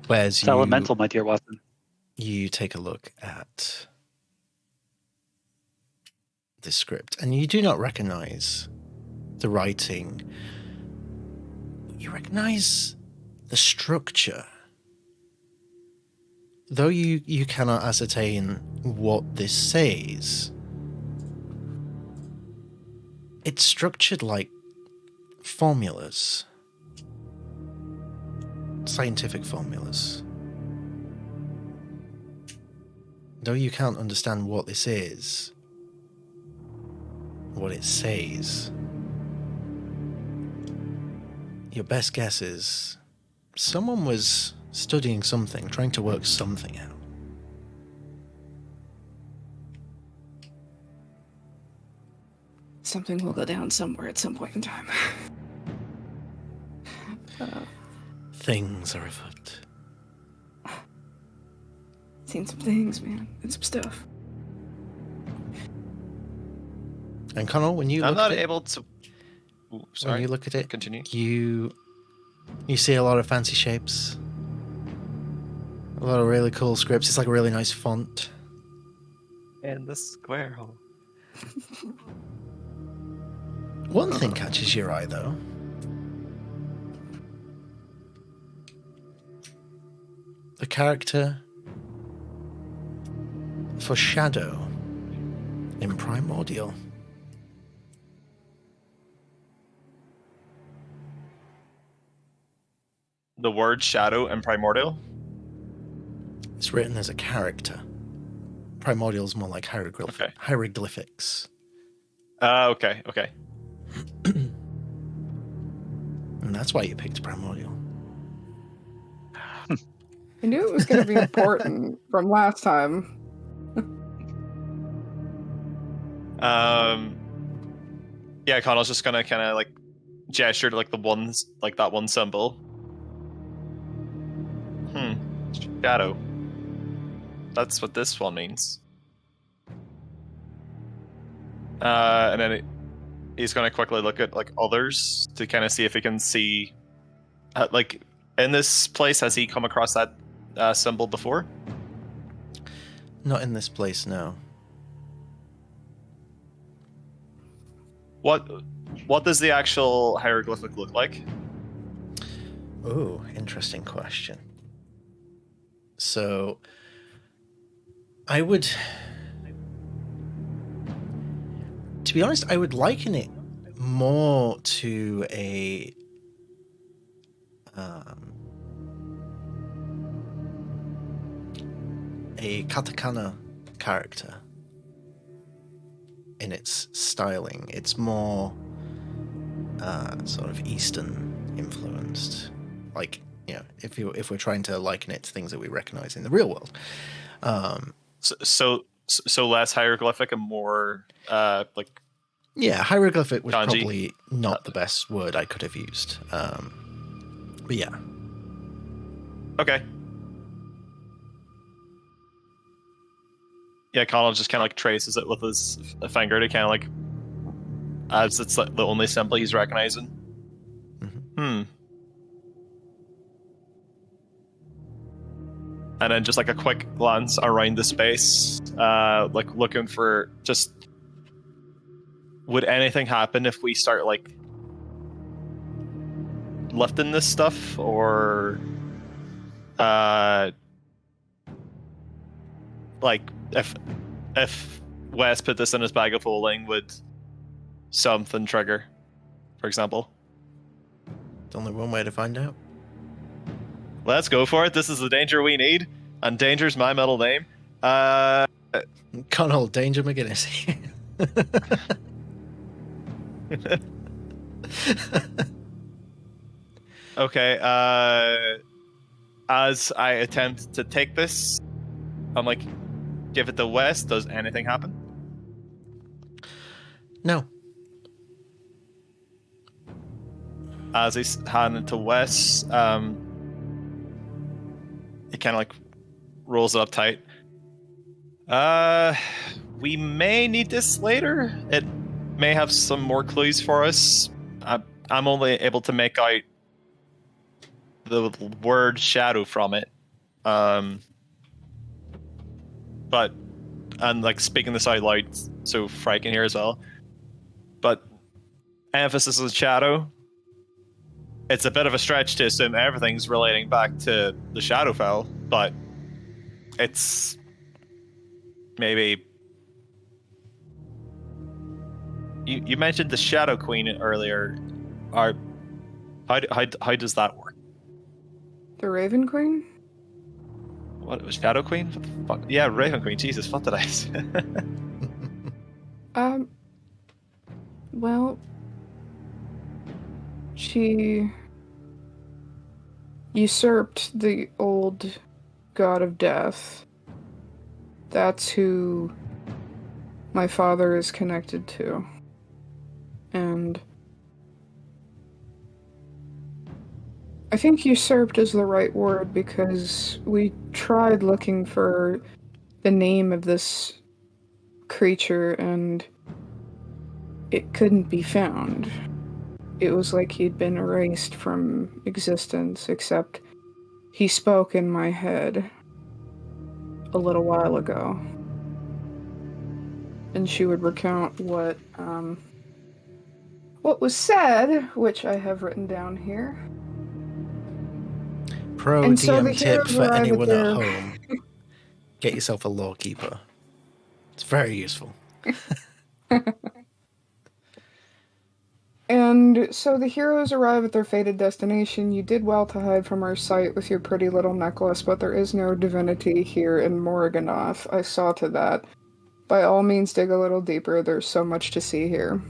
B: Whereas
A: It's elemental, my dear Watson.
B: you take a look at the script, and you do not recognize the writing. You recognize the structure. Though you cannot ascertain what this says, it's structured like formulas. Scientific formulas. Though you can't understand what this is, what it says, your best guess is someone was studying something, trying to work something out.
C: Something will go down somewhere at some point in time.
B: Things are afoot.
C: Seen some things, man, and some stuff.
B: And Connell, when you
D: I'm
B: look
D: not
B: at it,
D: able to. Ooh,
B: when
D: sorry.
B: you look at it,
D: Continue.
B: you see a lot of fancy shapes, a lot of really cool scripts. It's like a really nice font.
D: In the square hole.
B: One thing catches your eye, though. the character for Shadow in Primordial.
D: The word shadow and primordial?
B: It's written as a character. Primordial's more like hieroglyphics.
D: Okay.
B: And that's why you picked Primordial.
C: I knew it was going to be important from last time.
D: Yeah, Connell's just gonna kind of like gesture to like the ones, like that one symbol. Shadow. That's what this one means. And then he's gonna quickly look at like others to kind of see if he can see, like in this place, has he come across that symbol before?
B: Not in this place, no.
D: What does the actual hieroglyphic look like?
B: Oh, interesting question. So, I would... To be honest, I would liken it more to a... katakana character in its styling. It's more sort of Eastern influenced, like, you know, if we're trying to liken it to things that we recognize in the real world.
D: So less hieroglyphic and more like,
B: yeah, hieroglyphic was
D: kanji.
B: probably not the best word I could have used, but yeah.
D: Okay. Yeah, Connell just kind of like traces it with his finger to kind of like, as it's like the only symbol he's recognizing. And then just like a quick glance around the space, like looking for just, would anything happen if we start like lifting this stuff, or like if Wes put this in his bag of holding, would something trigger, for example?
B: There's only one way to find out.
D: Let's go for it. This is the danger we need, and danger's my middle name.
B: Connell Danger McGinnis.
D: Okay, as I attempt to take this, I'm like, give it to Wes, does anything happen?
B: No.
D: As he's handing it to Wes, he kind of like rolls it up tight. We may need this later. It may have some more clues for us. I'm only able to make out the word shadow from it. But, and like speaking this out loud so Fry can hear as well. But emphasis on shadow. It's a bit of a stretch to assume everything's relating back to the Shadowfell, but it's maybe. You mentioned the Shadow Queen earlier. How does that work?
C: The Raven Queen?
D: What, it was Shadow Queen? What the fuck? Yeah, Raven Queen. Jesus, what did I say?
C: Well, she usurped the old god of death. That's who my father is connected to. And I think usurped is the right word, because we tried looking for the name of this creature and it couldn't be found. It was like he'd been erased from existence, except he spoke in my head a little while ago. And she would recount what was said, which I have written down here.
B: Pro
C: And so the
B: DM tip
C: heroes
B: for
C: arrive at
B: anyone
C: their-
B: at home. Get yourself a lawkeeper. It's very useful.
C: And so the heroes arrive at their fated destination. You did well to hide from our sight with your pretty little necklace, but there is no divinity here in Morganoth. I saw to that. By all means, dig a little deeper. There's so much to see here.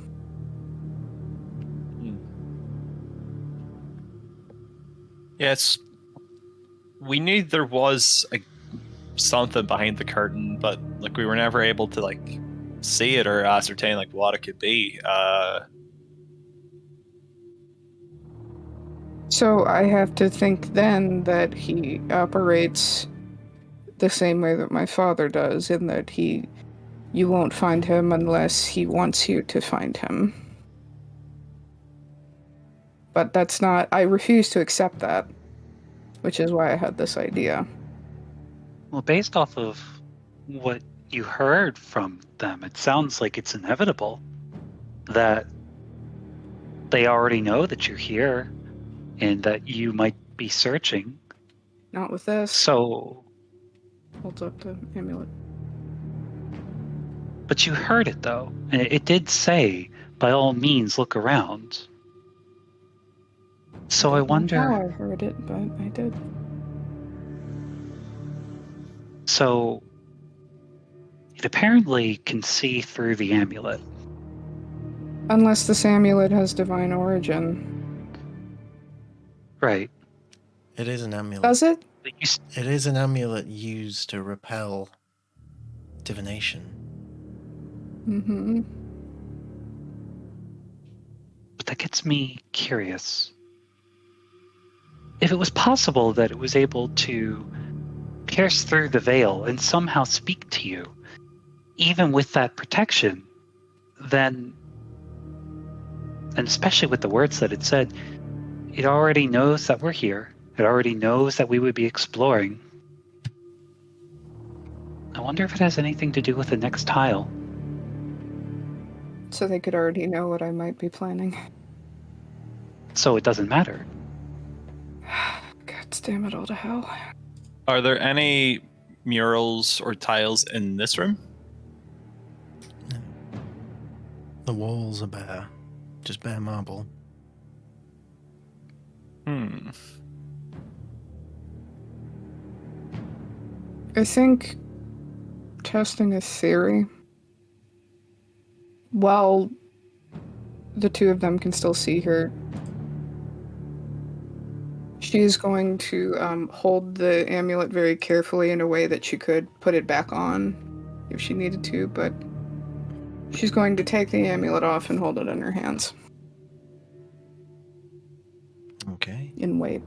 D: Yes, we knew there was something behind the curtain, but like we were never able to like see it or ascertain like what it could be.
C: So I have to think then that he operates the same way that my father does, in that you won't find him unless he wants you to find him. But that's not... I refuse to accept that, which is why I had this idea.
A: Well, based off of what you heard from them, it sounds like it's inevitable that they already know that you're here and that you might be searching.
C: Not with this.
A: So,
C: Holds up the amulet.
A: but you heard it though, and it did say, by all means, look around. So I wonder.
C: How I heard it, but I did.
A: So it apparently can see through the amulet.
C: Unless this amulet has divine origin.
A: Right.
B: It is an amulet.
C: Does it?
A: But you
B: It is an amulet used to repel divination.
C: Mm-hmm.
A: But that gets me curious. If it was possible that it was able to pierce through the veil and somehow speak to you, even with that protection, then, and especially with the words that it said, it already knows that we're here. It already knows that we would be exploring. I wonder if it has anything to do with the next tile.
C: So they could already know what I might be planning.
A: So it doesn't matter.
C: God damn it all to hell.
D: Are there any murals or tiles in this room?
B: The walls are bare. Just bare marble.
C: I think testing a theory, while the two of them can still see her, she's going to hold the amulet very carefully in a way that she could put it back on if she needed to, but she's going to take the amulet off and hold it in her hands
B: Okay.
C: and wait.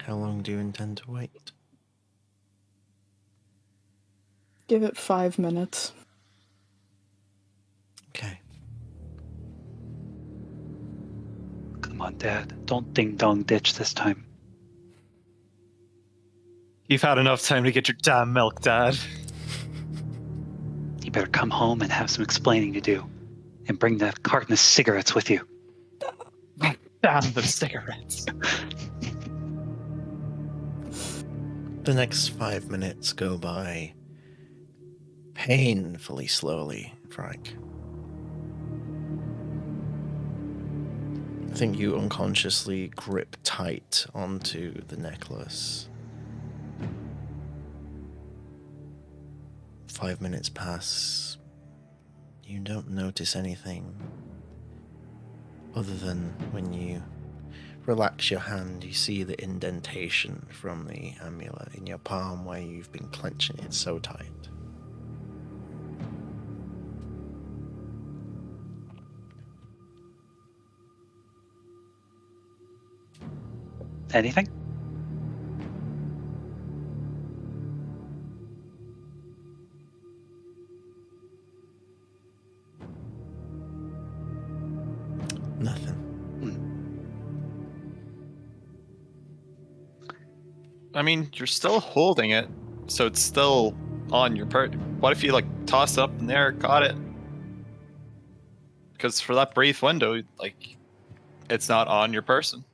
B: How long do you intend to wait?
C: Give it 5 minutes.
B: Okay.
A: Come on, Dad. Don't ding-dong ditch this time.
D: You've had enough time to get your damn milk, Dad.
A: You better come home and have some explaining to do. And bring that carton of cigarettes with you.
D: Damn the cigarettes.
B: The next 5 minutes go by painfully slowly, Frank. I think you unconsciously grip tight onto the necklace. 5 minutes pass. You don't notice anything other than when you relax your hand, you see the indentation from the amulet in your palm where you've been clenching it so tight.
A: Anything?
B: Nothing.
D: I mean, you're still holding it, so it's still on your part. What if you like toss it up in there, caught it? because for that brief window, like, it's not on your person.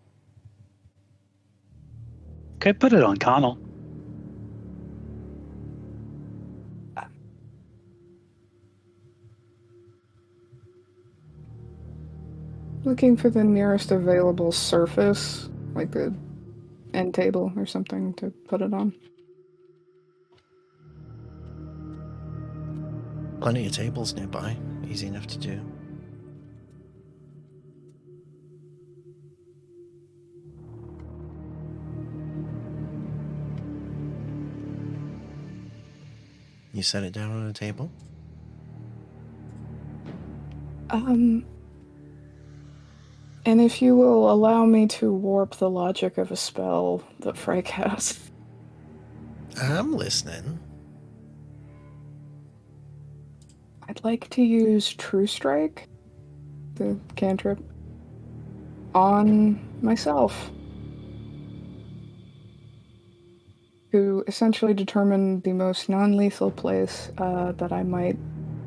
A: Okay, put it on Connell.
C: Looking for the nearest available surface, like the end table or something to put it on.
B: Plenty of tables nearby. Easy enough to do. You set it down on a table?
C: And if you will allow me to warp the logic of a spell that Frank has.
B: I'm listening.
C: I'd like to use True Strike, the cantrip, on myself. To essentially determine the most non-lethal place that I might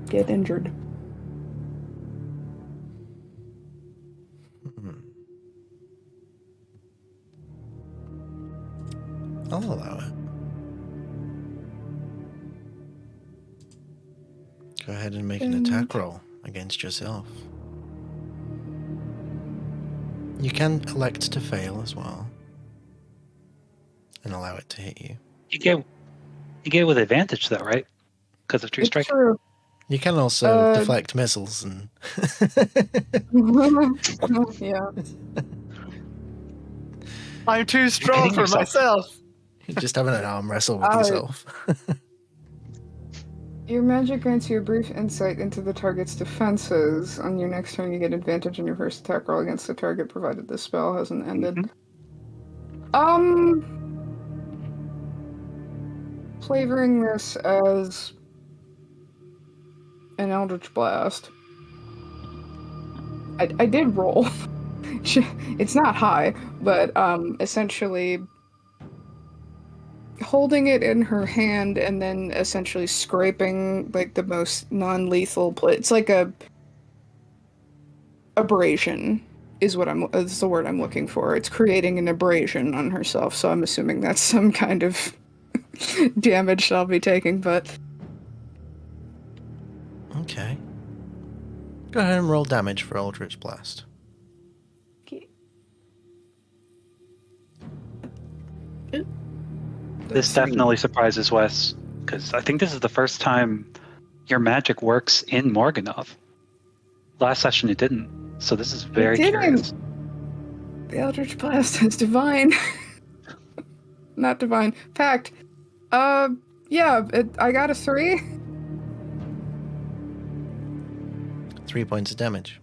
C: get injured.
B: I'll allow it. Go ahead and make an attack roll against yourself. You can elect to fail as well. And allow it to hit you.
A: You get with advantage though, right? Because of True
C: It's
A: Strike.
C: true.
B: You can also deflect missiles and...
C: Yeah.
D: I'm too strong
A: kidding
D: for
A: yourself.
D: myself.
B: just having an arm wrestle with yourself.
C: Your magic grants you a brief insight into the target's defenses. On your next turn, you get advantage on your first attack roll against the target, provided the spell hasn't ended. Flavoring this as an Eldritch Blast. I did roll. It's not high, but essentially holding it in her hand and then essentially scraping like the most non-lethal it's like a abrasion is the word I'm looking for. It's creating an abrasion on herself, so I'm assuming that's some kind of damage I'll be taking, but
B: Okay. Go ahead and roll damage for Eldritch Blast.
A: This definitely surprises Wes, because I think this is the first time your magic works in Morganov. Last session it didn't, so this is very curious.
C: The Eldritch Blast is divine. Not divine. Pact. Yeah, I got a 3.
B: 3 points of damage.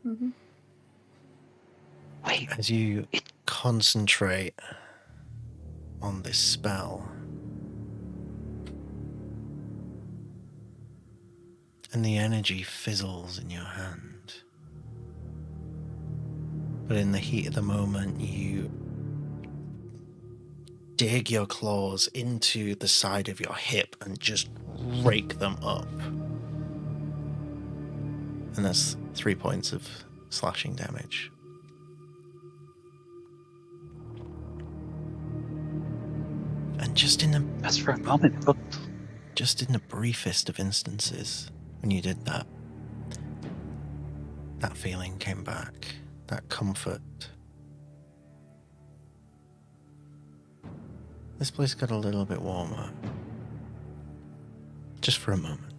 C: Mm-hmm.
A: Wait,
B: As you concentrate on this spell, and the energy fizzles in your hand. But in the heat of the moment, you dig your claws into the side of your hip and just rake them up. And that's 3 points of slashing damage. And just in the
A: just for a moment, it looked
B: just in the briefest of instances, when you did that, that feeling came back, that comfort. This place got a little bit warmer. Just for a moment.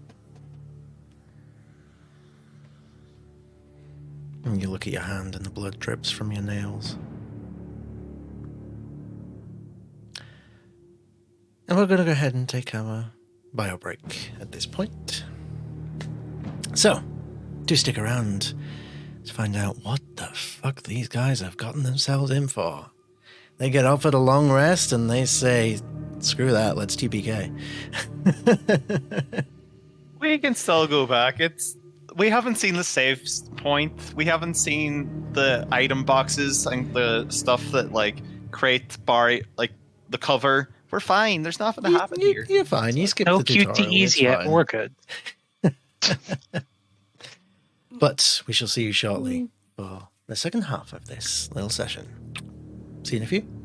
B: And you look at your hand and the blood drips from your nails. And we're going to go ahead and take our bio break at this point. So, do stick around to find out what the fuck these guys have gotten themselves in for. They get offered a long rest and they say, screw that, let's TPK.
D: We can still go back. We haven't seen the save point. We haven't seen the item boxes and the stuff that like create like the cover. We're fine. There's nothing to happen here.
B: You're fine. You skipped
A: no
B: the tutorial.
A: QTEs
B: it's
A: yet.
B: fine.
A: We're good.
B: But we shall see you shortly for the second half of this little session. See you in a few.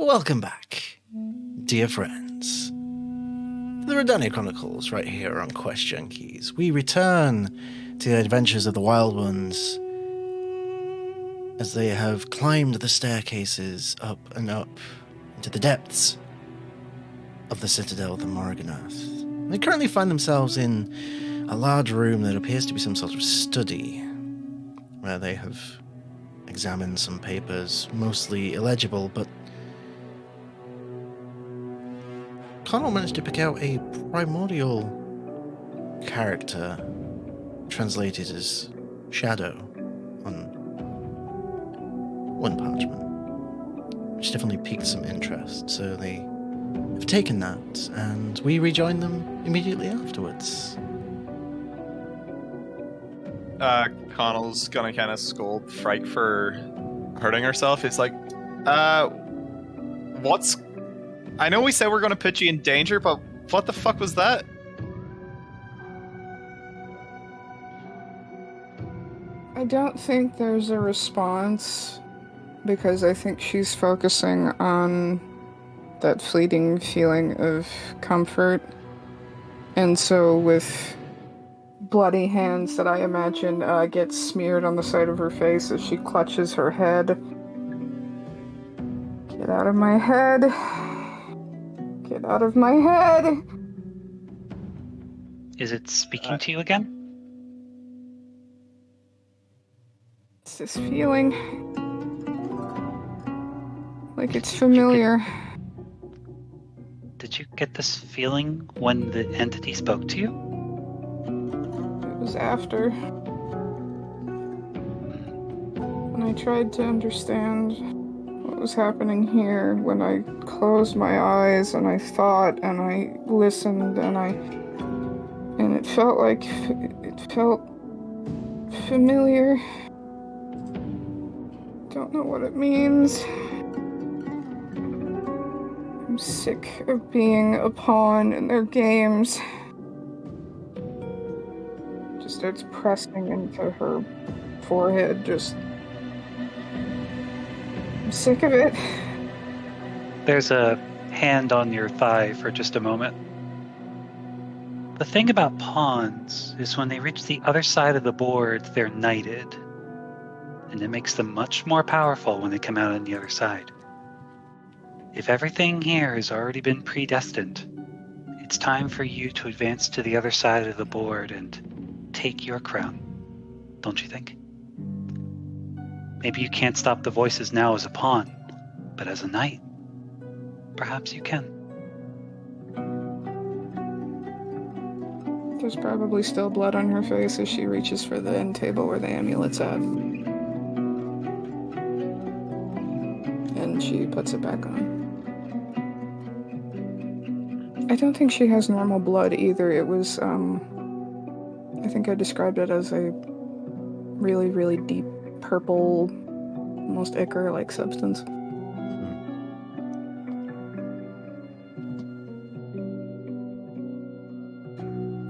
B: Welcome back, dear friends, to the Rhódania Chronicles right here on Quest Junkies. We return to the adventures of the Wyld Ones as they have climbed the staircases up and up into the depths of the Citadel of the Morganath. They currently find themselves in a large room that appears to be some sort of study, where they have examined some papers, mostly illegible, but Connell managed to pick out a primordial character translated as Shadow on one parchment, which definitely piqued some interest. So they have taken that, and we rejoin them immediately afterwards.
D: Connell's gonna kind of scold Frike for hurting herself. It's like, what's... I know we said we're gonna put you in danger, but what the fuck was that?
C: I don't think there's a response, because I think she's focusing on that fleeting feeling of comfort. And so with bloody hands that I imagine get smeared on the side of her face as she clutches her head. Get out of my head. Get out of my head.
A: Is it speaking to you again?
C: It's this feeling. Like it's familiar.
A: Did you get this feeling when the entity spoke to you?
C: It was after. When I tried to understand what was happening here, when I closed my eyes and I thought and I listened and it felt like it felt familiar. Don't know what it means. I'm sick of being a pawn in their games. Just starts pressing into her forehead, I'm sick of it.
A: There's a hand on your thigh for just a moment. The thing about pawns is when they reach the other side of the board, they're knighted. And it makes them much more powerful when they come out on the other side. If everything here has already been predestined, it's time for you to advance to the other side of the board and take your crown. Don't you think? Maybe you can't stop the voices now as a pawn, but as a knight, perhaps you can.
C: There's probably still blood on her face as she reaches for the end table where the amulet's at. And she puts it back on. I don't think she has normal blood either. It was, I think I described it as a really, really deep purple, almost ichor-like substance.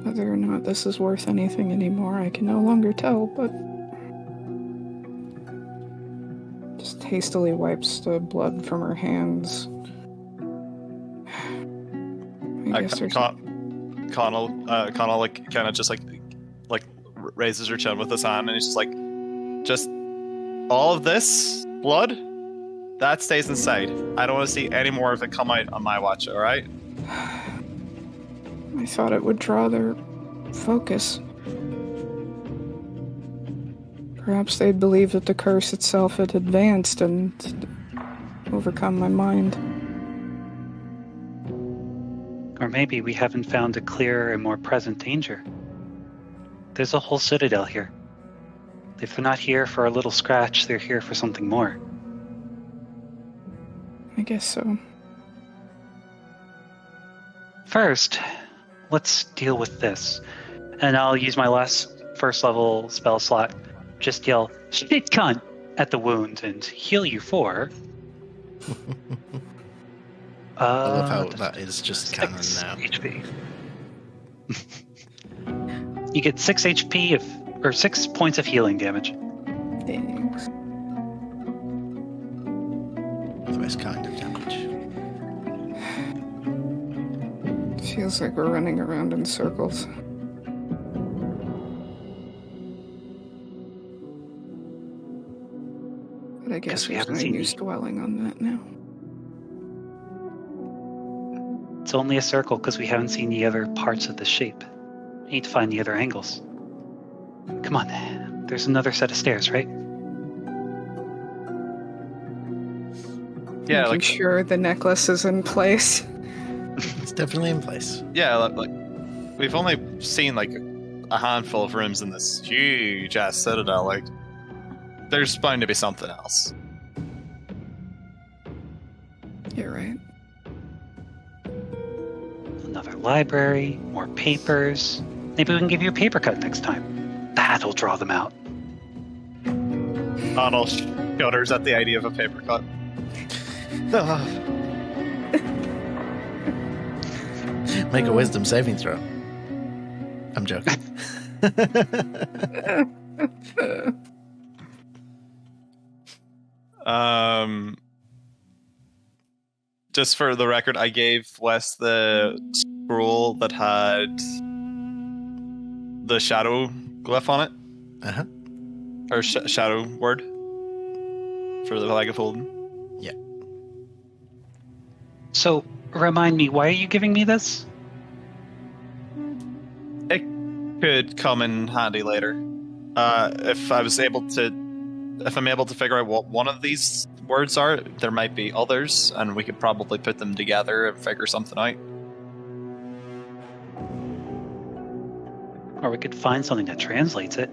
C: Whether or not this is worth anything anymore, I can no longer tell, but just hastily wipes the blood from her hands. I guess there's...
D: Connell like kind of just like raises her chin with his hand, and he's just all of this blood that stays inside. I don't want to see any more of it come out on my watch. All right.
C: I thought it would draw their focus. Perhaps they'd believe that the curse itself had advanced and overcome my mind.
A: Or maybe we haven't found a clearer and more present danger. There's a whole citadel here. If they're not here for a little scratch, they're here for something more.
C: I guess so.
A: First, let's deal with this. And I'll use my first level spell slot. Just yell, "Shit cunt!" at the wound and heal you for...
B: I love how that is just canon now.
A: HP. You get 6 HP or 6 points of healing damage.
C: Thanks.
B: this kind of damage.
C: Feels like we're running around in circles. But I guess
A: we
C: there's
A: haven't
C: no
A: seen
C: use
A: the-
C: dwelling on that now.
A: It's only a circle because we haven't seen the other parts of the shape. We need to find the other angles. Come on. There's another set of stairs, right?
D: Yeah,
C: Making
D: like
C: sure the necklace is in place.
B: It's definitely in place.
D: yeah, like we've only seen like a handful of rooms in this huge ass citadel. Like, there's bound to be something else.
C: You're right.
A: Another library, more papers. Maybe we can give you a paper cut next time. That'll draw them out.
D: Arnold shudders at the idea of a paper cut.
B: Make a wisdom saving throw. I'm joking.
D: Just for the record, I gave Wes the scroll that had the shadow glyph on it,
B: Uh-huh.
D: or shadow word for the Flag of Holden.
A: So, remind me, why are you giving me this?
D: It could come in handy later. If I'm able to figure out what one of these words are, there might be others, and we could probably put them together and figure something out.
A: Or we could find something that translates it.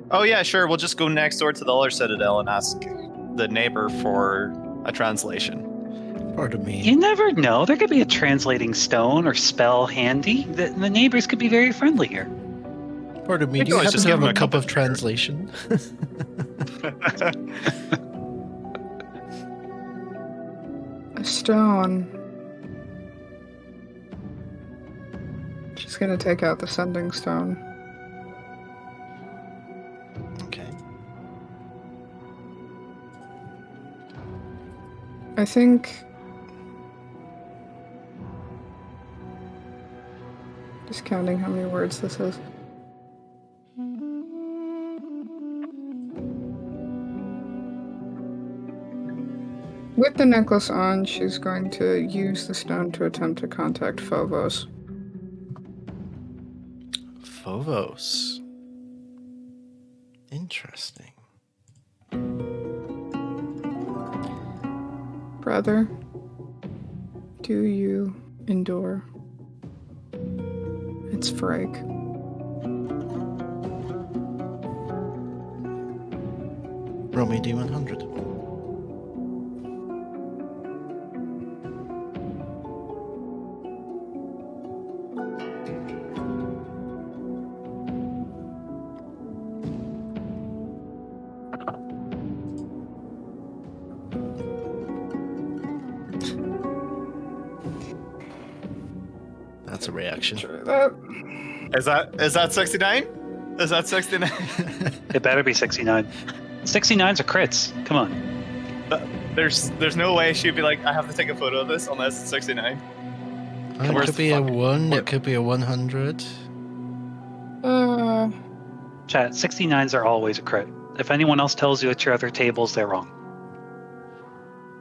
D: Oh yeah, sure. We'll just go next door to the other citadel and ask the neighbor for a translation.
B: Pardon me.
A: You never know. There could be a translating stone or spell handy. The neighbors could be very friendly here.
B: Pardon me.
D: You
B: Do you
D: always
B: happen
D: just
B: to
D: give
B: have
D: him
B: a
D: a
B: cup
D: cup
B: of
D: of
B: translation?
C: A stone. She's gonna take out the sending stone.
B: Okay.
C: I think... Just counting how many words this is. With the necklace on, she's going to use the stone to attempt to contact Phobos.
B: Phobos. Interesting.
C: Brother, do you endure? It's Frake.
B: Roll me a D100. That's a reaction.
C: Try that.
D: Is that 69? Is that 69?
A: It better be 69. 69's are crits. Come on.
D: There's no way she'd be like, I have to take a photo of this unless it's 69.
B: It
D: Where's
B: could
D: the
B: be a
D: fuck-
B: 1,
D: where-
B: it could be a 100.
A: Chat, 69's are always a crit. If anyone else tells you at your other tables, they're wrong.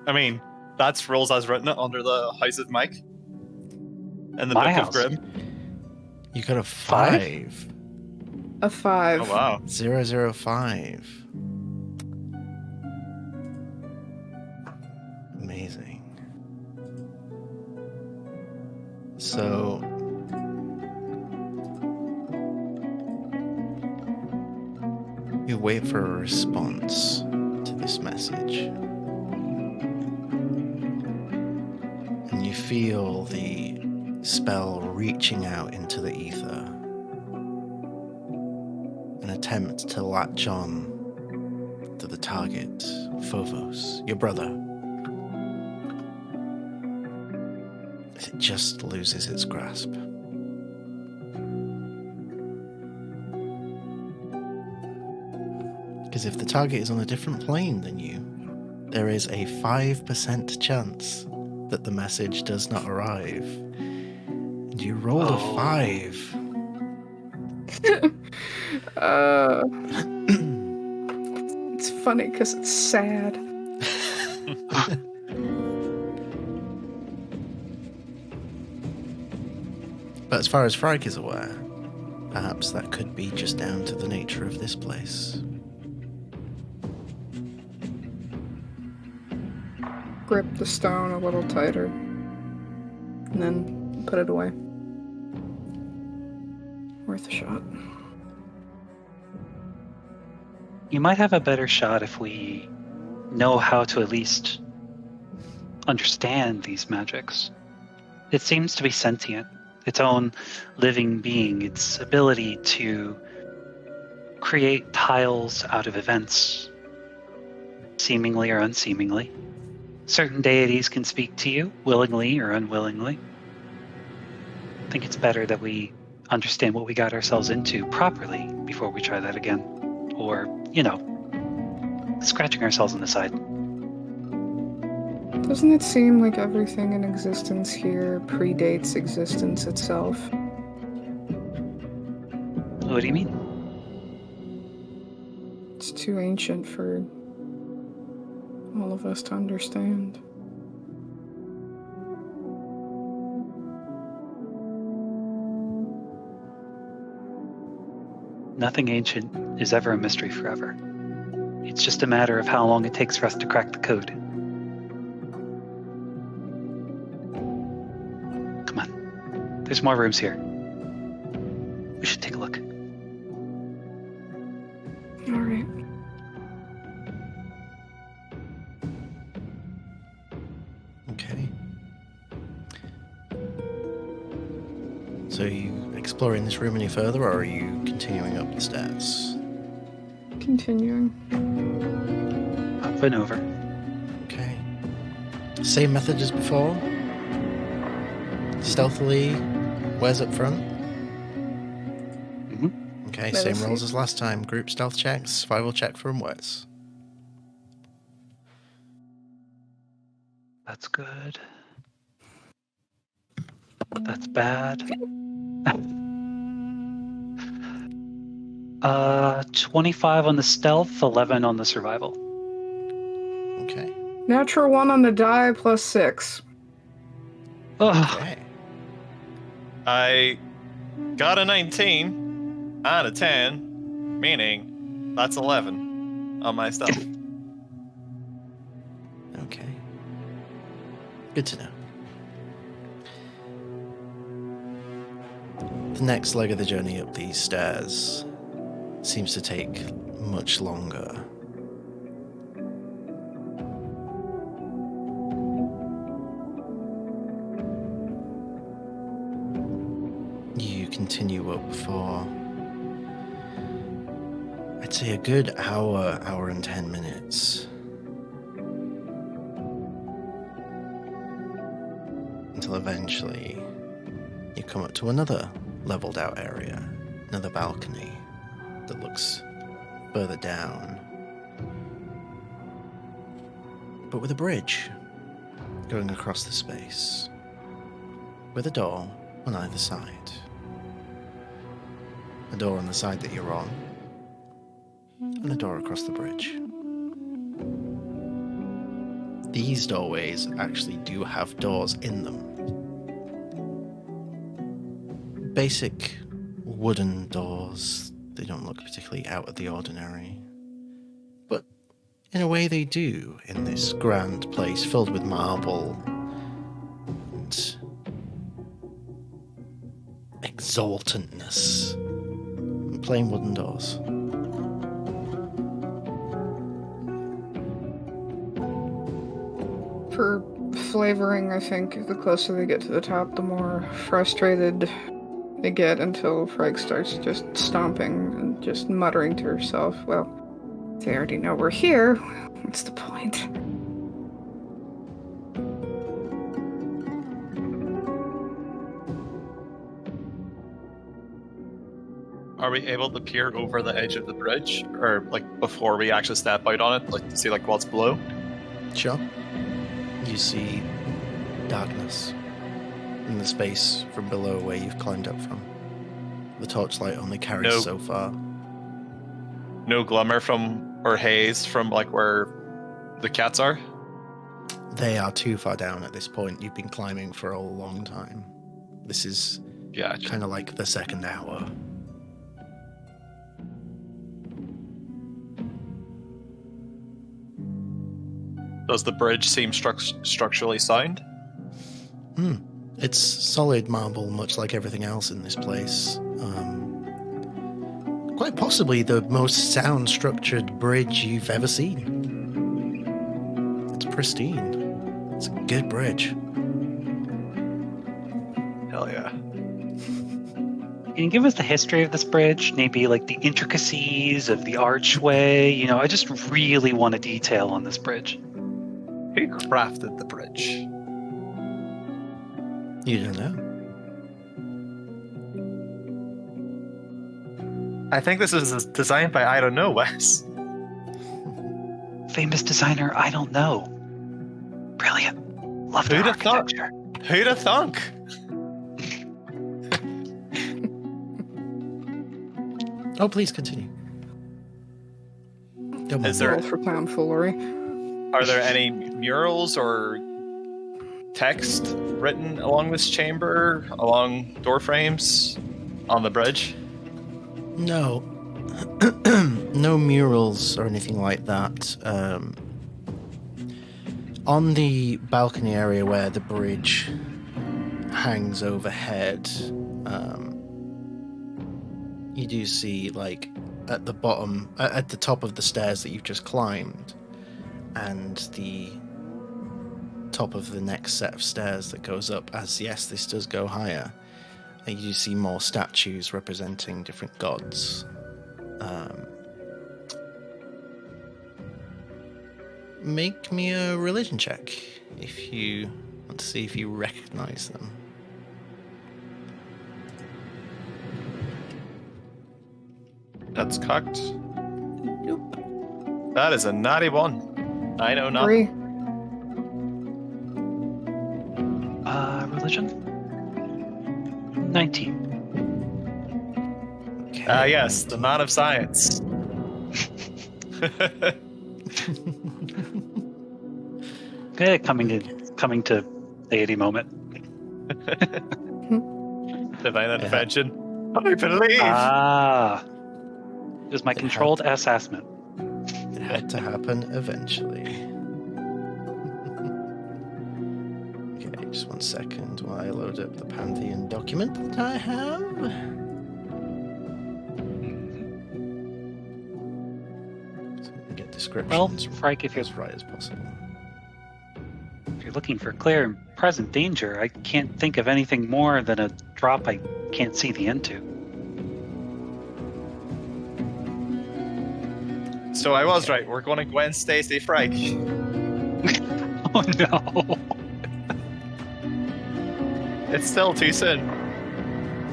D: I mean, that's rules as written under the House of Mike. And the
A: My
D: Book
A: house.
D: of Grimm.
B: You got a 5.
C: A 5.
D: Oh wow.
B: 005. Amazing. So you wait for a response to this message. And you feel the spell reaching out into the ether. An attempt to latch on to the target, Phobos, your brother. It just loses its grasp. Because if the target is on a different plane than you, there is a 5% chance that the message does not arrive. And you rolled a 5.
C: It's funny because it's sad.
B: But as far as Frike is aware, perhaps that could be just down to the nature of this place.
C: Grip the stone a little tighter. And then put it away. Worth a shot.
A: You might have a better shot if we know how to at least understand these magics. It seems to be sentient, its own living being, its ability to create tiles out of events, seemingly or unseemingly. Certain deities can speak to you, willingly or unwillingly. I think it's better that we understand what we got ourselves into properly before we try that again. Or, scratching ourselves on the side.
C: Doesn't it seem like everything in existence here predates existence itself?
A: What do you mean?
C: It's too ancient for all of us to understand.
A: Nothing ancient is ever a mystery forever. It's just a matter of how long it takes for us to crack the code. Come on. There's more rooms here. We should take a look.
C: All right.
B: Okay. So are you exploring this room any further, or are you continuing up the stairs?
C: Continuing.
A: Up and over.
B: Okay. Same method as before? Stealthily, where's up front?
A: Mm-hmm.
B: Okay,
C: Let
B: same
C: us
B: rolls
C: see.
B: as last time. Group stealth checks, survival check from Wes.
A: That's good. That's bad. 25 on the stealth, 11 on the survival.
B: Okay.
C: Natural 1 on the die plus 6.
A: Ugh.
B: Okay.
D: I got a 19 out of 10, meaning that's 11 on my stuff.
B: Okay. Good to know. The next leg of the journey up these stairs seems to take much longer. You continue up for, I'd say, a good hour and 10 minutes. Until eventually you come up to another leveled out area, another balcony that looks further down, but with a bridge going across the space, with a door on either side. A door on the side that you're on, and a door across the bridge. These doorways actually do have doors in them. Basic wooden doors. They don't look particularly out of the ordinary. But in a way they do in this grand place filled with marble and exultantness. And plain wooden doors.
C: For flavoring, I think the closer they get to the top, the more frustrated they get until Frike starts just stomping and just muttering to herself, well, they already know we're here. What's the point?
D: Are we able to peer over the edge of the bridge, or like before we actually step out on it, like to see like what's below?
B: Sure. You see darkness in the space from below where you've climbed up from. The torchlight only carries so far.
D: No glimmer from, or haze from, like, where the cats are?
B: They are too far down at this point. You've been climbing for a long time. This is kind of like the second hour.
D: Does the bridge seem structurally sound?
B: It's solid marble, much like everything else in this place. Quite possibly the most sound-structured bridge you've ever seen. It's pristine. It's a good bridge.
D: Hell yeah.
A: Can you give us the history of this bridge? Maybe like the intricacies of the archway? You know, I just really want a detail on this bridge.
D: Who crafted the bridge?
B: You don't know.
D: I think this is designed by I don't know, Wes.
A: Famous designer, I don't know. Brilliant. Love the
D: Who'da thought?
A: architecture.
D: Who'da thunk?
B: Oh, please continue. Don't
D: Is
B: mind.
D: there-
C: Roll for tomfoolery.
D: Are there any murals or text written along this chamber, along door frames, on the bridge?
B: No. No murals or anything like that. On the balcony area where the bridge hangs overhead, you do see, like, at the bottom, at the top of the stairs that you've just climbed, and the top of the next set of stairs that goes up, as yes, this does go higher, and you see more statues representing different gods. Make me a religion check if you want to see if you recognize them.
D: That's cocked. That is a naughty one. I know not.
C: 3.
A: Religion? 19.
B: Okay.
D: Yes, the man of science.
A: Coming to deity moment.
D: Divine intervention. I believe.
A: It was my controlled assessment.
B: It had to happen eventually. Okay, just 1 second while I load up the Pantheon document that I have. So we can get descriptions
A: Well, Frank, if you're
B: as right as possible.
A: looking for clear and present danger, I can't think of anything more than a drop I can't see the end to.
D: So I was right. We're going to Gwen Stacy Frank.
A: Oh no.
D: It's still too soon.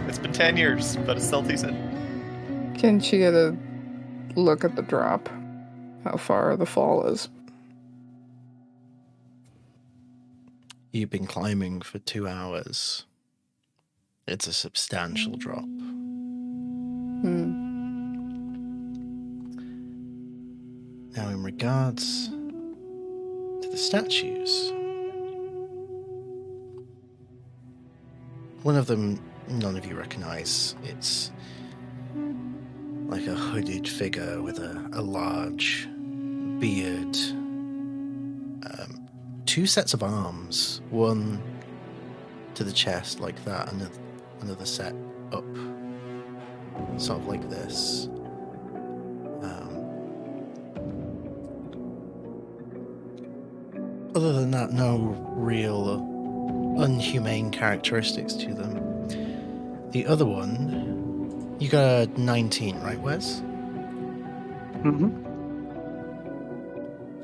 D: It's been 10 years, but it's still too soon.
C: Can she get a look at the drop? How far the fall is?
B: You've been climbing for 2 hours. It's a substantial drop. Now, in regards to the statues, one of them none of you recognize. It's like a hooded figure with a large beard, 2 sets of arms, one to the chest like that, and another set up, sort of like this. Other than that, no real unhumane characteristics to them. The other one, you got a 19, right, Wes?
A: Mm-hmm.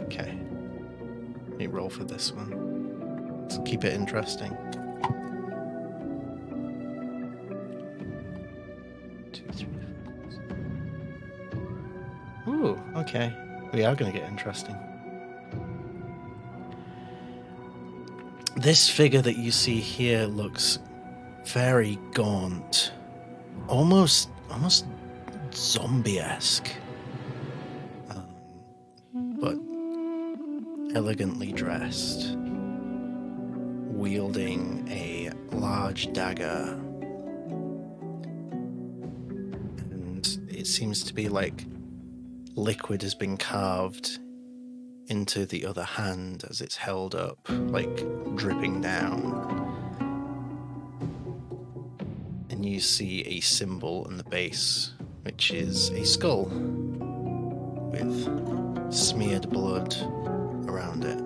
B: Okay. Let me roll for this one. Let's keep it interesting. 2, 3, 4. Ooh, okay. We are going to get interesting. This figure that you see here looks very gaunt, almost zombie-esque, but elegantly dressed, wielding a large dagger, and it seems to be like liquid has been carved into the other hand as it's held up, like dripping down. And you see a symbol on the base, which is a skull with smeared blood around it.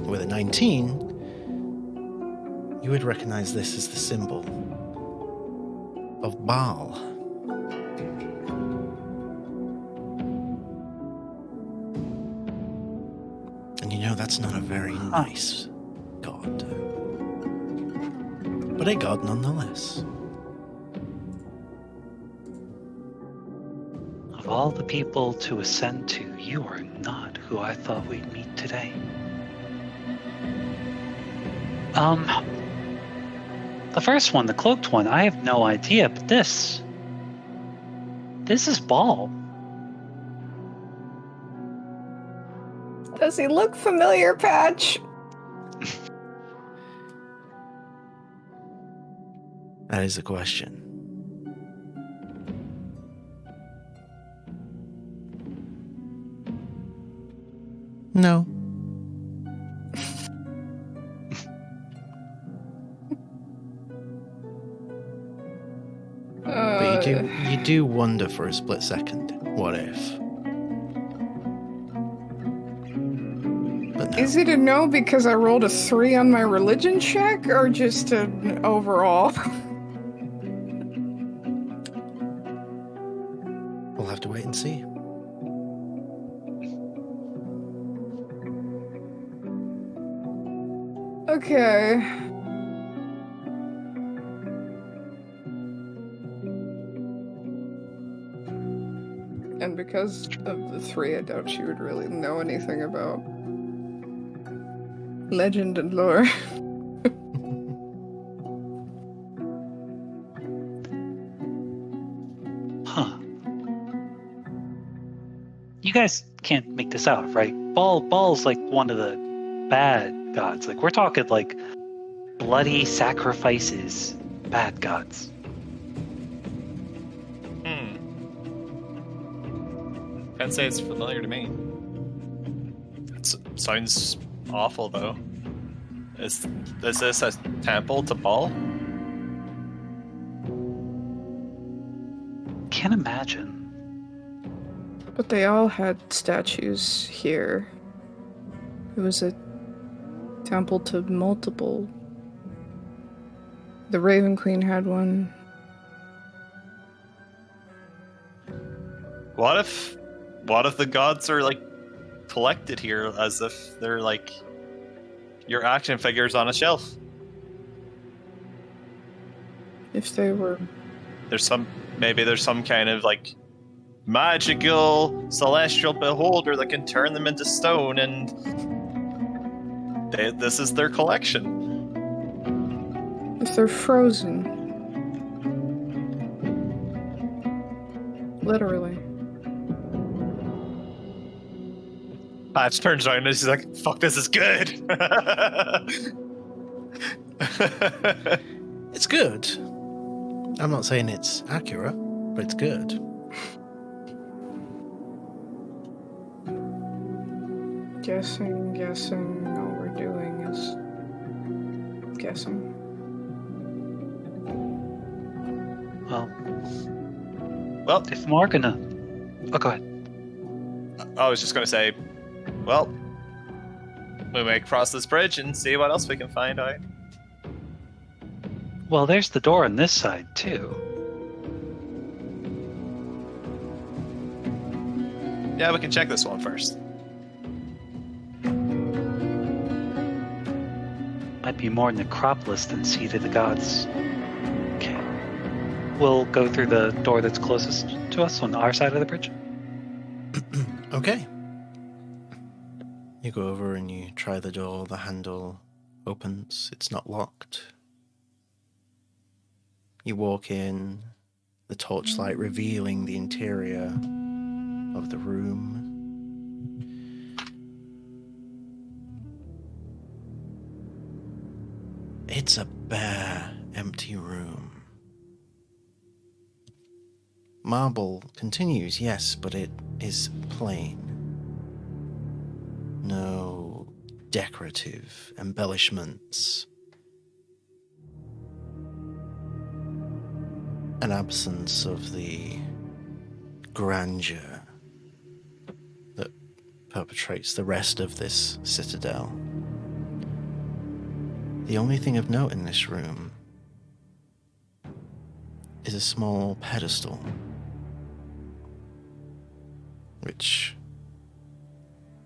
B: With a 19, you would recognize this as the symbol of Baal. And you know that's not a very nice god. But a god nonetheless.
A: Of all the people to ascend to, you are not who I thought we'd meet today. The first one, the cloaked one, I have no idea, but this is Baal.
C: Does he look familiar, Patch?
B: That is the question. No. But you do wonder for a split second, what if? But no.
C: Is it a no because I rolled a 3 on my religion check, or just an overall?
B: We'll have to wait and see.
C: Okay. And because of the 3, I doubt she would really know anything about legend and lore.
A: Huh. You guys can't make this out, right? Baal's like one of the bad gods. Like, we're talking like bloody sacrifices, bad gods.
D: Can't say it's familiar to me. It sounds awful, though. Is this a temple to Baal?
A: Can't imagine.
C: But they all had statues here. It was a temple to multiple. The Raven Queen had one.
D: What if the gods are like collected here as if they're like your action figures on a shelf?
C: If they were.
D: There's some kind of like magical celestial beholder that can turn them into stone, and this is their collection.
C: If they're frozen. Literally.
D: Patch turns around and she's like, fuck, this is good.
B: It's good. I'm not saying it's accurate, but it's good.
C: Guessing, all we're doing is guessing.
A: Well, if we're gonna... Oh, go ahead.
D: I was just gonna say, well, we may cross this bridge and see what else we can find out.
A: Well, there's the door on this side, too.
D: Yeah, we can check this one first.
A: Might be more necropolis than seat of the gods. Okay. We'll go through the door that's closest to us on our side of the bridge.
B: Okay. You go over and you try the door. The handle opens. It's not locked. You walk in, the torchlight revealing the interior of the room. It's a bare, empty room. Marble continues, yes, but it is plain. No decorative embellishments. An absence of the grandeur that perpetrates the rest of this citadel. The only thing of note in this room is a small pedestal, which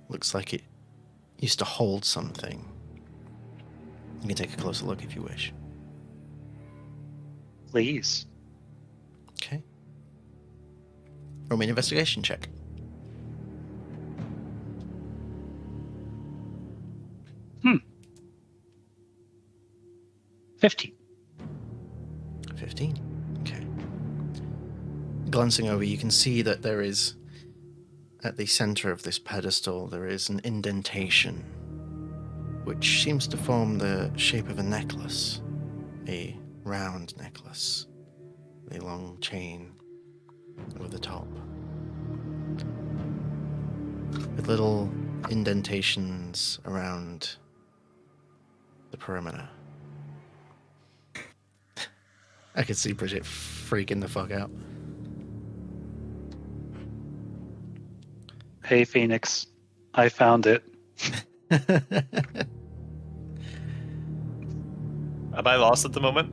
B: looks like it used to hold something. You can take a closer look if you wish.
A: Please.
B: Okay. Roll me an investigation check.
A: Hmm. 15.
B: 15. Okay. Glancing over, you can see that there is, at the center of this pedestal, there is an indentation, which seems to form the shape of a necklace. A round necklace. A long chain over the top. With little indentations around the perimeter. I could see Bridget freaking the fuck out.
A: Hey, Phoenix. I found it.
D: Am I lost at the moment?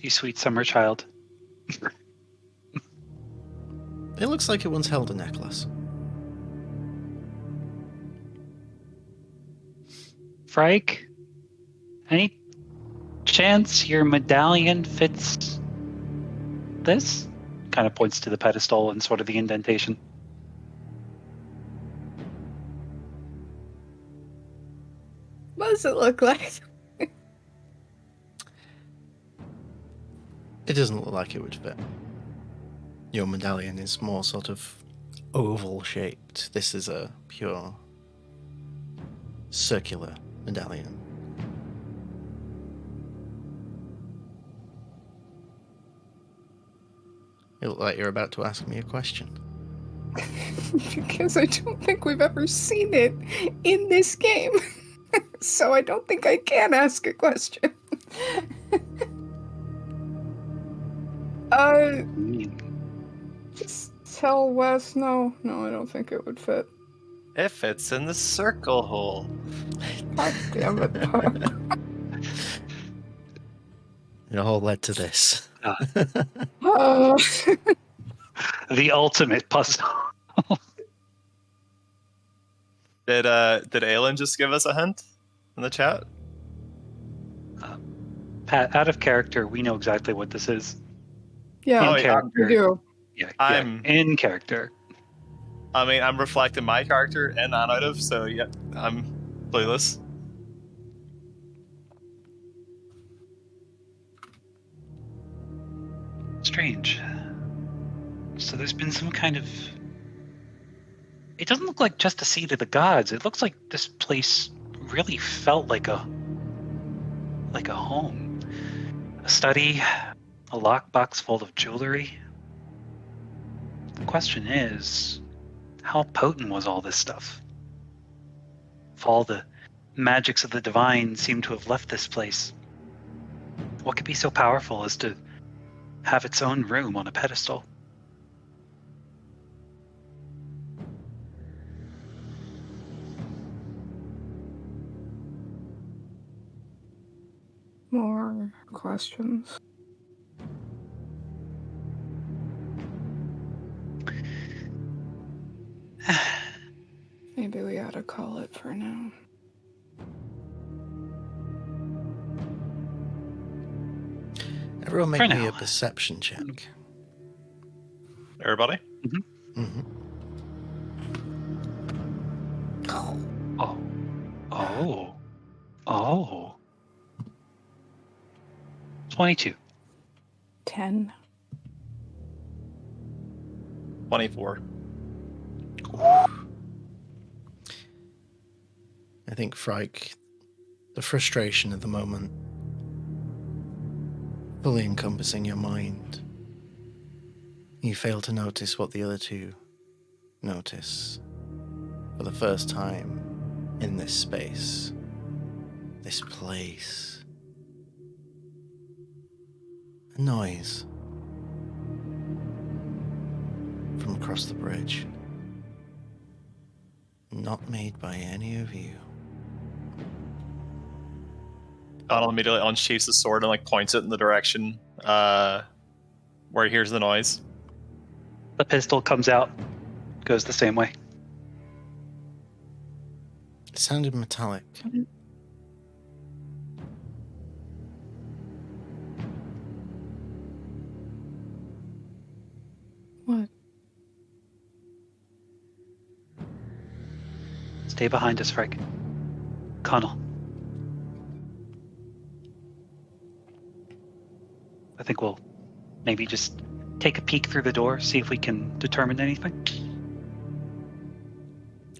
A: You sweet summer child.
B: It looks like it once held a necklace.
A: Frike? Any chance your medallion fits this? Kind of points to the pedestal and sort of the indentation.
C: What does it look like?
B: It doesn't look like it would fit. Your medallion is more sort of oval shaped. This is a pure circular medallion. You look like you're about to ask me a question.
C: Because I don't think we've ever seen it in this game. So I don't think I can ask a question. Just tell Wes, no, I don't think it would fit.
D: It fits in the circle hole.
C: God damn it.
B: It all led to this.
A: The ultimate puzzle.
D: Did Aelin just give us a hint in the chat?
A: Pat, out of character, we know exactly what this is.
C: Yeah,
A: In character.
C: we do.
A: Yeah,
D: I'm-
A: in character.
D: I mean, I'm reflecting my character in and out of, so yeah, I'm clueless.
A: Strange. So there's been some kind of... It doesn't look like just a seat of the gods. It looks like this place really felt like a home. A study, a lockbox full of jewelry. The question is, how potent was all this stuff? If all the magics of the divine seem to have left this place, what could be so powerful as to have its own room on a pedestal?
C: More questions. Maybe we ought to call it for now.
B: Everyone
A: For
B: make me
A: now.
B: a perception check.
D: Everybody?
B: Mm-hmm.
A: 22.
C: 10.
D: 24.
B: I think, Frike, the frustration of the moment fully encompassing your mind. You fail to notice what the other two notice for the first time in this space, this place. A noise from across the bridge, not made by any of you.
D: Donald immediately unsheathes his sword and like points it in the direction where he hears the noise.
A: The pistol comes out, goes the same way.
B: It sounded metallic.
C: What?
A: Stay behind us, Frank. Connell. I think we'll maybe just take a peek through the door, see if we can determine anything.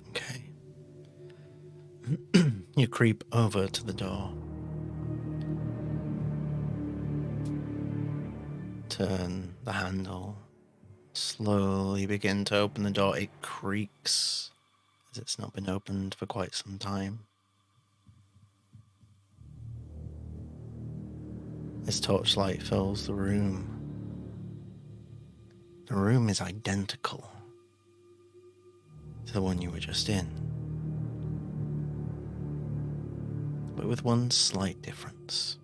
B: Okay. You creep over to the door. Turn the handle. Slowly begin to open the door. It creaks as it's not been opened for quite some time. As torchlight fills the room. The room is identical to the one you were just in, but with one slight difference.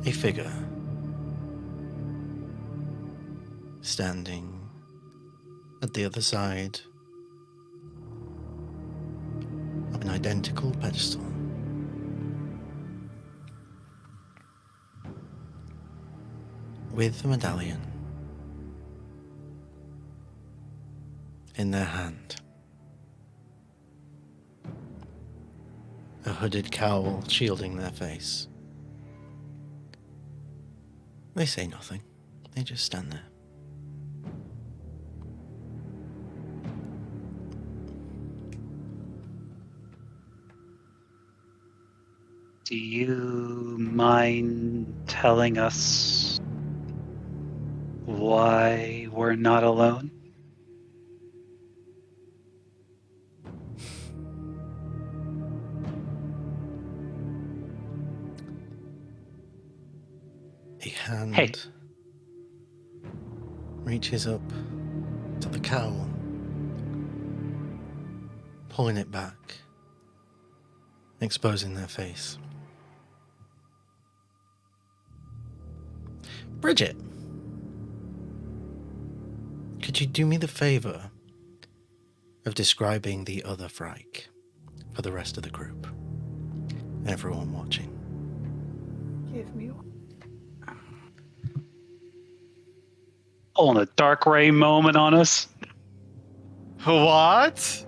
B: A figure standing at the other side of an identical pedestal. With the medallion in their hand. A hooded cowl shielding their face. They say nothing. They just stand there.
A: Do you mind telling us why we're not alone?
B: A hand
A: Hey.
B: reaches up to the cowl, pulling it back, exposing their face. Bridget, could you do me the favor of describing the other Frike for the rest of the group? Everyone watching.
C: Give me one.
A: Pulling a Dark Ray moment on us.
D: What?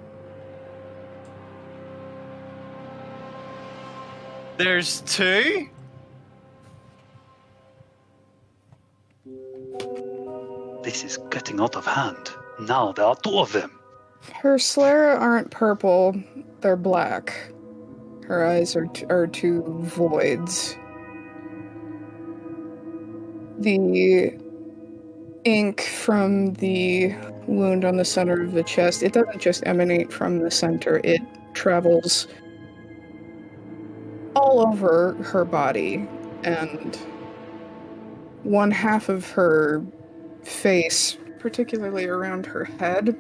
D: There's two?
A: This is getting out of hand. Now there are two of them.
C: Her sclera aren't purple, they're black. Her eyes are two voids. The ink from the wound on the center of the chest, it doesn't just emanate from the center, it travels all over her body, and one half of her face, particularly around her head,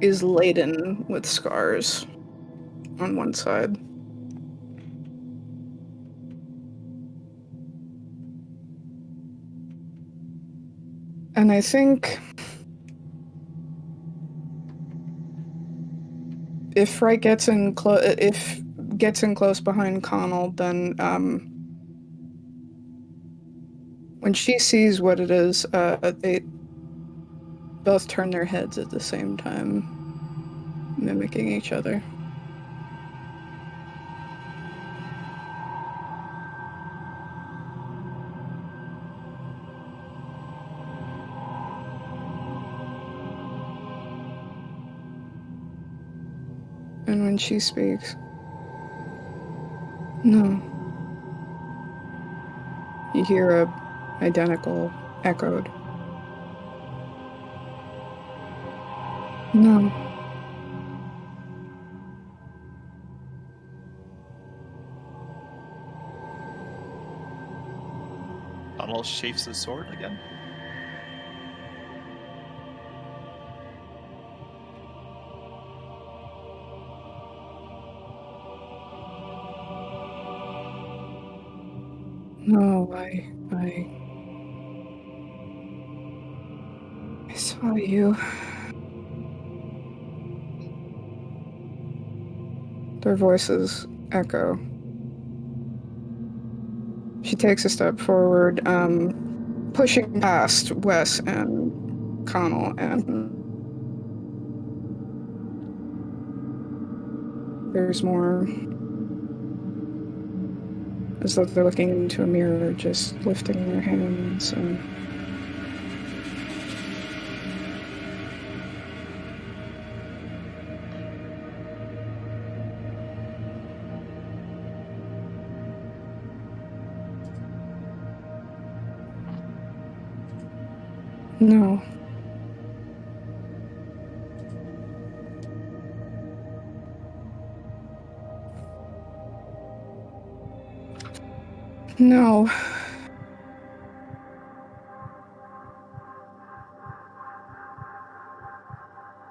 C: is laden with scars on one side. And I think if Fright gets in close behind Connell, then when she sees what it is, they both turn their heads at the same time, mimicking each other. And when she speaks, no. You hear a identical echoed. No.
D: Donald chafes his sword again.
C: No, I saw you. Their voices echo. She takes a step forward, pushing past Wes and Connell, and there's more. As though they're looking into a mirror, just lifting their hands and no. No.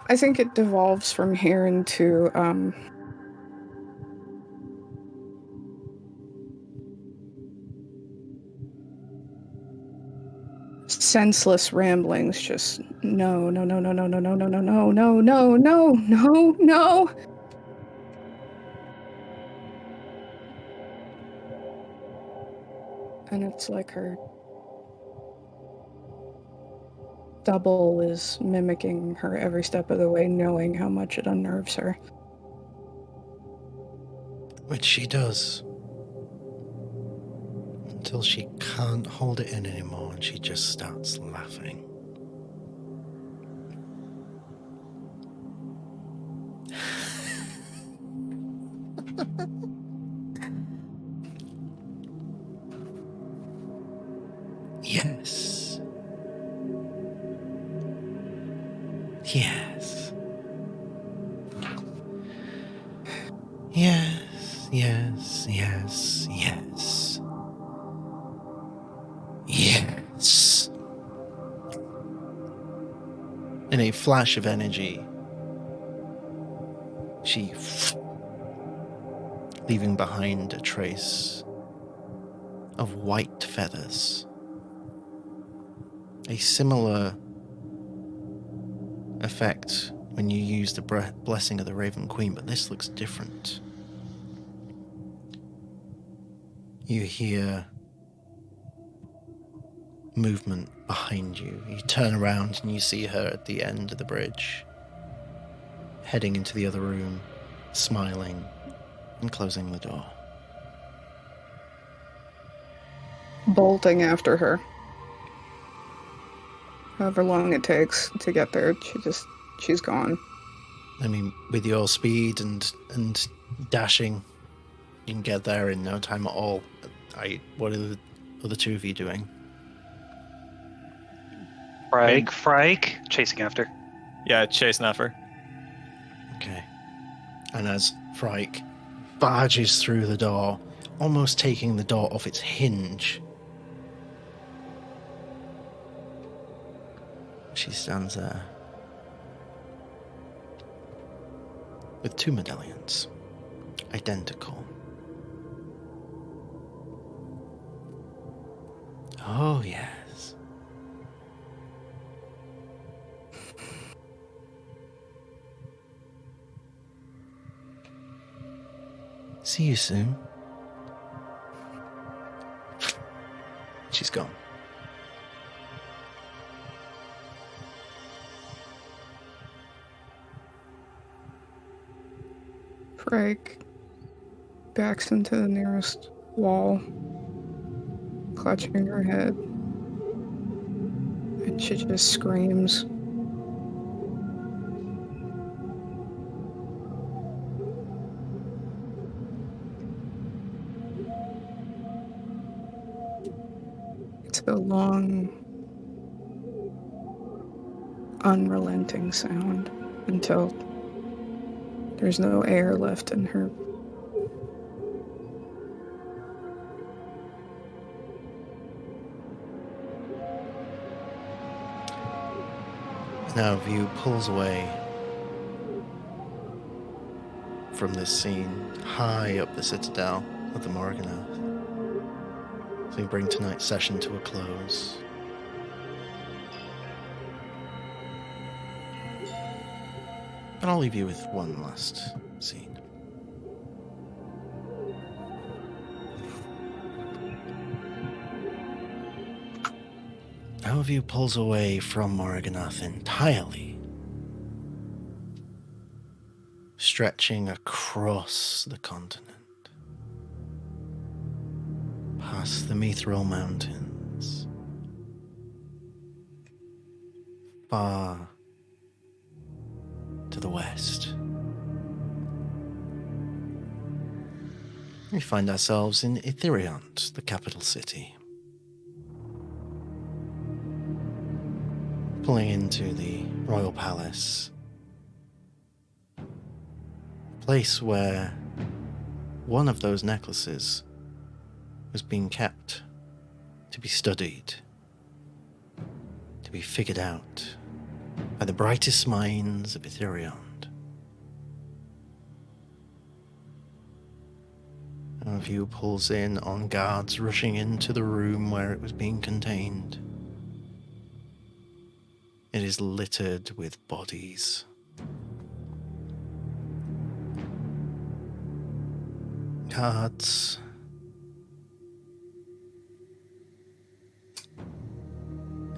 C: I think it devolves from here into, senseless ramblings, just no. And it's like her double is mimicking her every step of the way, knowing how much it unnerves her.
B: Which she does. Until she can't hold it in anymore and she just starts laughing. Yes. Yes. Yes, yes, yes, yes. Yes. In a flash of energy, she leaving behind a trace of white feathers. A similar effect when you use the blessing of the Raven Queen, but this looks different. You hear movement behind you. You turn around and you see her at the end of the bridge, heading into the other room, smiling and closing the door.
C: Bolting after her. However long it takes to get there, she's gone.
B: I mean, with your speed and dashing, you can get there in no time at all. What are the other two of you doing?
A: Frike, chasing after.
D: Yeah, chasing after.
B: Okay. And as Frike barges through the door, almost taking the door off its hinge, she stands there with two medallions, identical. Oh, yes. See you soon. She's gone.
C: Frake backs into the nearest wall, clutching her head, and she just screams. long, unrelenting sound until there's no air left in her.
B: Now View pulls away from this scene, high up the citadel of the Morganath. So we bring tonight's session to a close. But I'll leave you with one last scene. Overview pulls away from Morganath entirely, stretching across the continent, past the Mithril Mountains, far to the west. We find ourselves in Itheriont, the capital city. Pulling into the royal palace, place where one of those necklaces was being kept to be studied, to be figured out by the brightest minds of Itheriont. A View pulls in on guards rushing into the room where it was being contained. It is littered with bodies. Cards.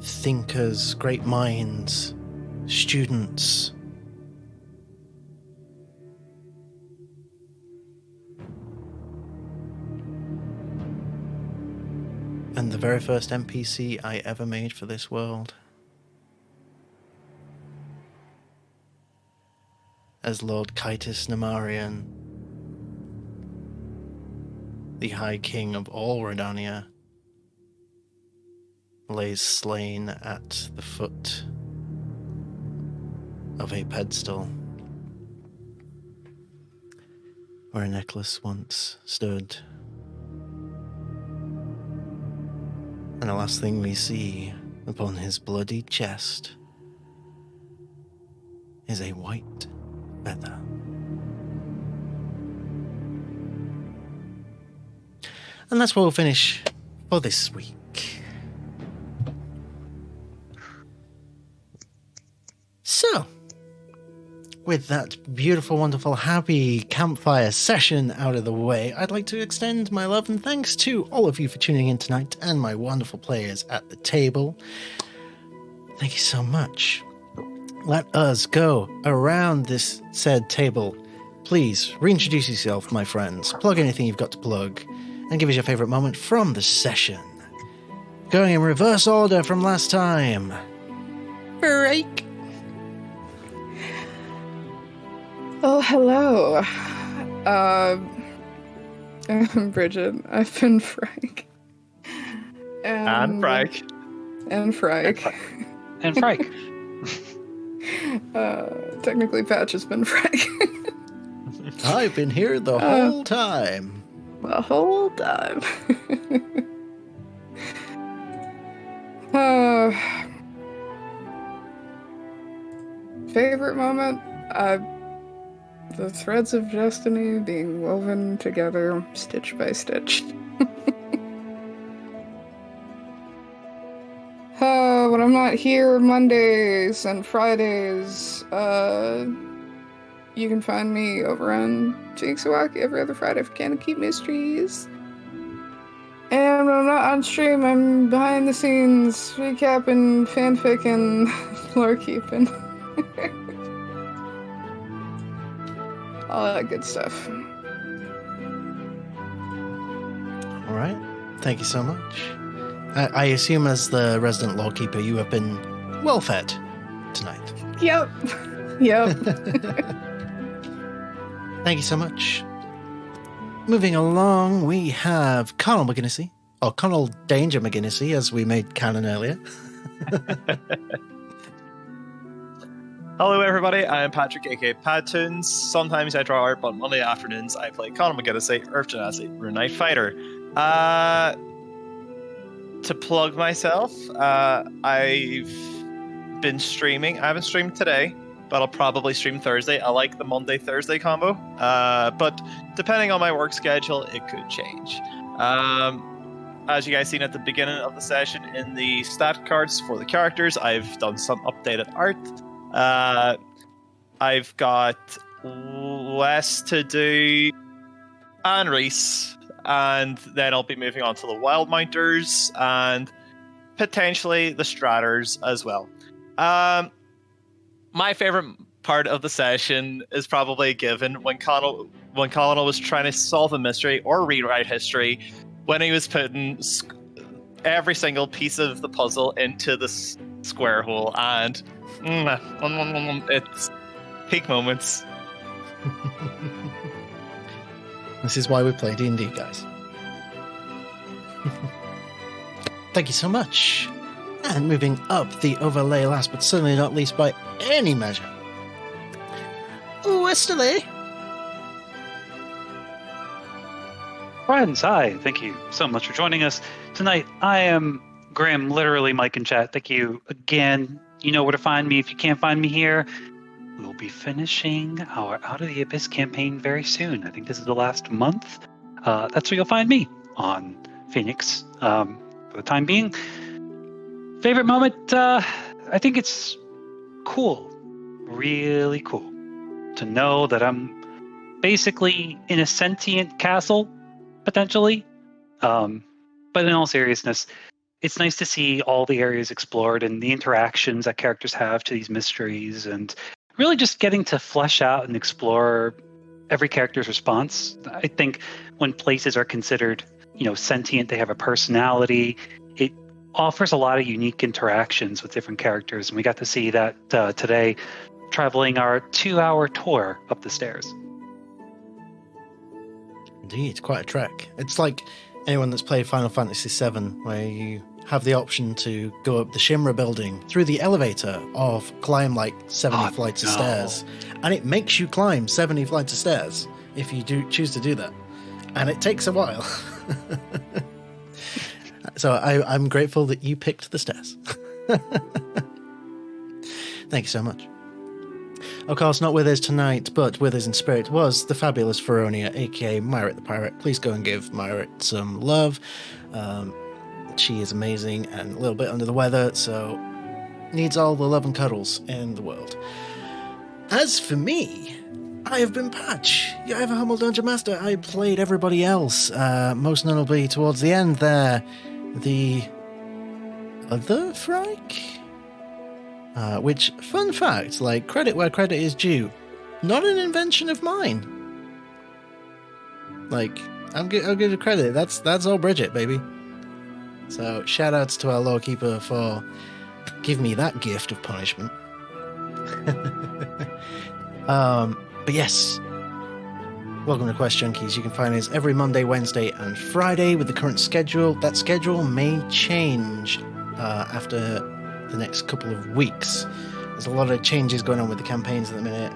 B: Thinkers, great minds, students. And the very first NPC I ever made for this world. As Lord Kaitis Nemarian, the High King of all Rhódania, lays slain at the foot of a pedestal where a necklace once stood. And the last thing we see upon his bloody chest is a white feather. And that's where we'll finish for this week. So, with that beautiful, wonderful, happy campfire session out of the way, I'd like to extend my love and thanks to all of you for tuning in tonight and my wonderful players at the table. Thank you so much. Let us go around this said table. Please reintroduce yourself, my friends. Plug anything you've got to plug, and give us your favourite moment from the session. Going in reverse order from last time. Break.
C: Oh, hello. I'm Bridget. I've been Frank.
D: And Frank.
C: And Frank.
A: And Frank.
C: Technically, Patch has been Frank.
B: I've been here the whole time.
C: The whole time. Favorite moment? The threads of destiny being woven together, stitch by stitch. When I'm not here Mondays and Fridays, you can find me over on QuestJunkiesUK every other Friday for Can of Keep Mysteries. And when I'm not on stream, I'm behind the scenes recapping fanfic and lore keeping. All that good stuff.
B: All right. Thank you so much. I assume as the resident lawkeeper, you have been well fed tonight.
C: Yep. Yep.
B: Thank you so much. Moving along, we have Carl McGinnisey or Connell Danger McGinnisy, as we made canon earlier.
D: Hello, everybody. I am Patrick, aka Padtoons. Sometimes I draw art, but Monday afternoons I play Conor McGinnisy, Earth Genasi, Rune Knight Fighter. To plug myself, I've been streaming. I haven't streamed today, but I'll probably stream Thursday. I like the Monday-Thursday combo, but depending on my work schedule, it could change. As you guys seen at the beginning of the session, in the stat cards for the characters, I've done some updated art. I've got Wes to do and Reese, and then I'll be moving on to the Wyld Mounters and potentially the Stratters as well. My favorite part of the session is probably a given when Connell was trying to solve a mystery or rewrite history, when he was putting every single piece of the puzzle into the square hole, and it's peak moments.
B: This is why we play D&D, guys. Thank you so much. And moving up the overlay, last but certainly not least by any measure, Westerly.
A: Friends, hi. Thank you so much for joining us tonight. I am Grim, literally Mike in chat. Thank you again. You know where to find me if you can't find me here. We'll be finishing our Out of the Abyss campaign very soon. I think this is the last month. That's where you'll find me, on Phoenix, for the time being. Favorite moment? I think it's cool. Really cool to know that I'm basically in a sentient castle, potentially. But in all seriousness, it's nice to see all the areas explored and the interactions that characters have to these mysteries, and really just getting to flesh out and explore every character's response. I think when places are considered, sentient, they have a personality, it offers a lot of unique interactions with different characters. And we got to see that today, traveling our 2-hour tour up the stairs.
B: Indeed, quite a trek. It's like anyone that's played Final Fantasy VII, where you have the option to go up the Shimra building through the elevator or climb like 70 flights of stairs. And it makes you climb 70 flights of stairs if you do choose to do that. And it takes a while. So I'm grateful that you picked the stairs. Thank you so much. Of course, not with us tonight, but with us in spirit was the fabulous Rhódania, aka Myrit the Pirate. Please go and give Myrit some love. She is amazing and a little bit under the weather, so needs all the love and cuddles in the world. As for me, I have been Patch, your ever humble Dungeon Master. I played everybody else, most notably towards the end there, the other Frike? Which, fun fact, like, credit where credit is due, not an invention of mine. Like, I'll give you credit, that's all Bridget, baby. So, shout outs to our lawkeeper for giving me that gift of punishment. But yes, welcome to Quest Junkies. You can find us every Monday, Wednesday, and Friday with the current schedule. That schedule may change after the next couple of weeks. There's a lot of changes going on with the campaigns at the minute.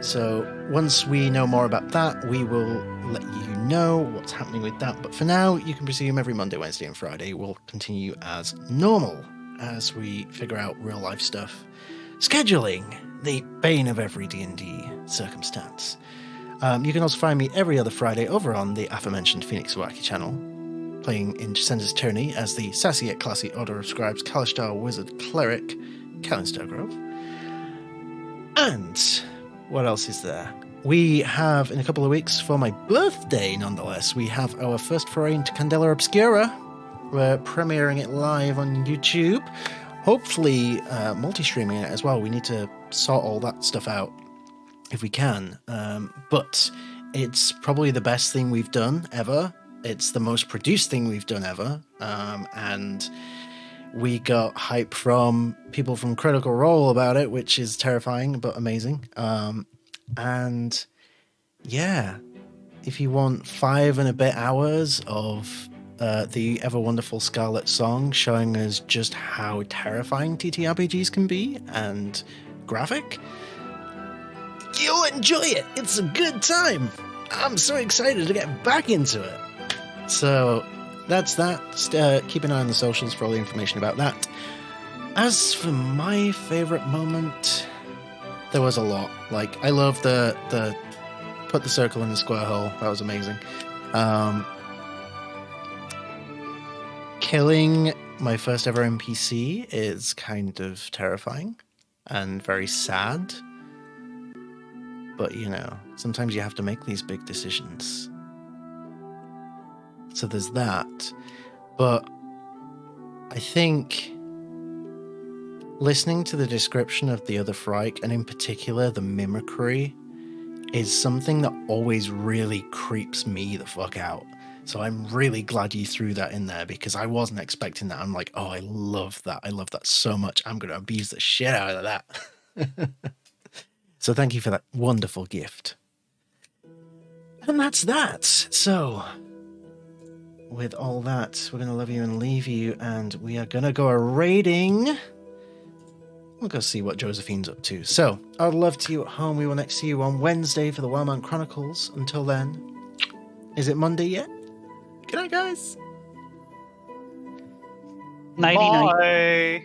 B: So once we know more about that, we will let you know what's happening with that. But for now, you can presume every Monday, Wednesday, and Friday will continue as normal as we figure out real life stuff. Scheduling, the bane of every D&D circumstance. You can also find me every other Friday over on the aforementioned Phoenix channel, playing in Descendants Tyranny as the sassy yet classy Order of Scribes Kalistar Wizard Cleric, Callan Grove. And what else is there? We have, in a couple of weeks, for my birthday nonetheless, we have our first foray into Candela Obscura. We're premiering it live on YouTube. Hopefully multi-streaming it as well. We need to sort all that stuff out if we can. But it's probably the best thing we've done ever. It's the most produced thing we've done ever. And we got hype from people from Critical Role about it, which is terrifying but amazing. And yeah, if you want 5 and a bit hours of the ever wonderful Scarlet song showing us just how terrifying TTRPGs can be and graphic, you'll enjoy it. It's a good time. I'm so excited to get back into it. So that's that. Just, keep an eye on the socials for all the information about that. As for my favorite moment, there was a lot. Like, I love the put the circle in the square hole. That was amazing. Killing my first ever NPC is kind of terrifying and very sad. But, you know, sometimes you have to make these big decisions. So there's that. But I think listening to the description of the other Frike, and in particular the mimicry, is something that always really creeps me the fuck out. So I'm really glad you threw that in there, because I wasn't expecting that. I'm like, oh, I love that. I love that so much. I'm going to abuse the shit out of that. So thank you for that wonderful gift. And that's that. So with all that, we're going to love you and leave you, and we are going to go a raiding. We'll go see what Josephine's up to. So, I'd love to you at home. We will next see you on Wednesday for the Wildman Chronicles. Until then, is it Monday yet? Good night, guys.
A: Nighty night.
D: Bye.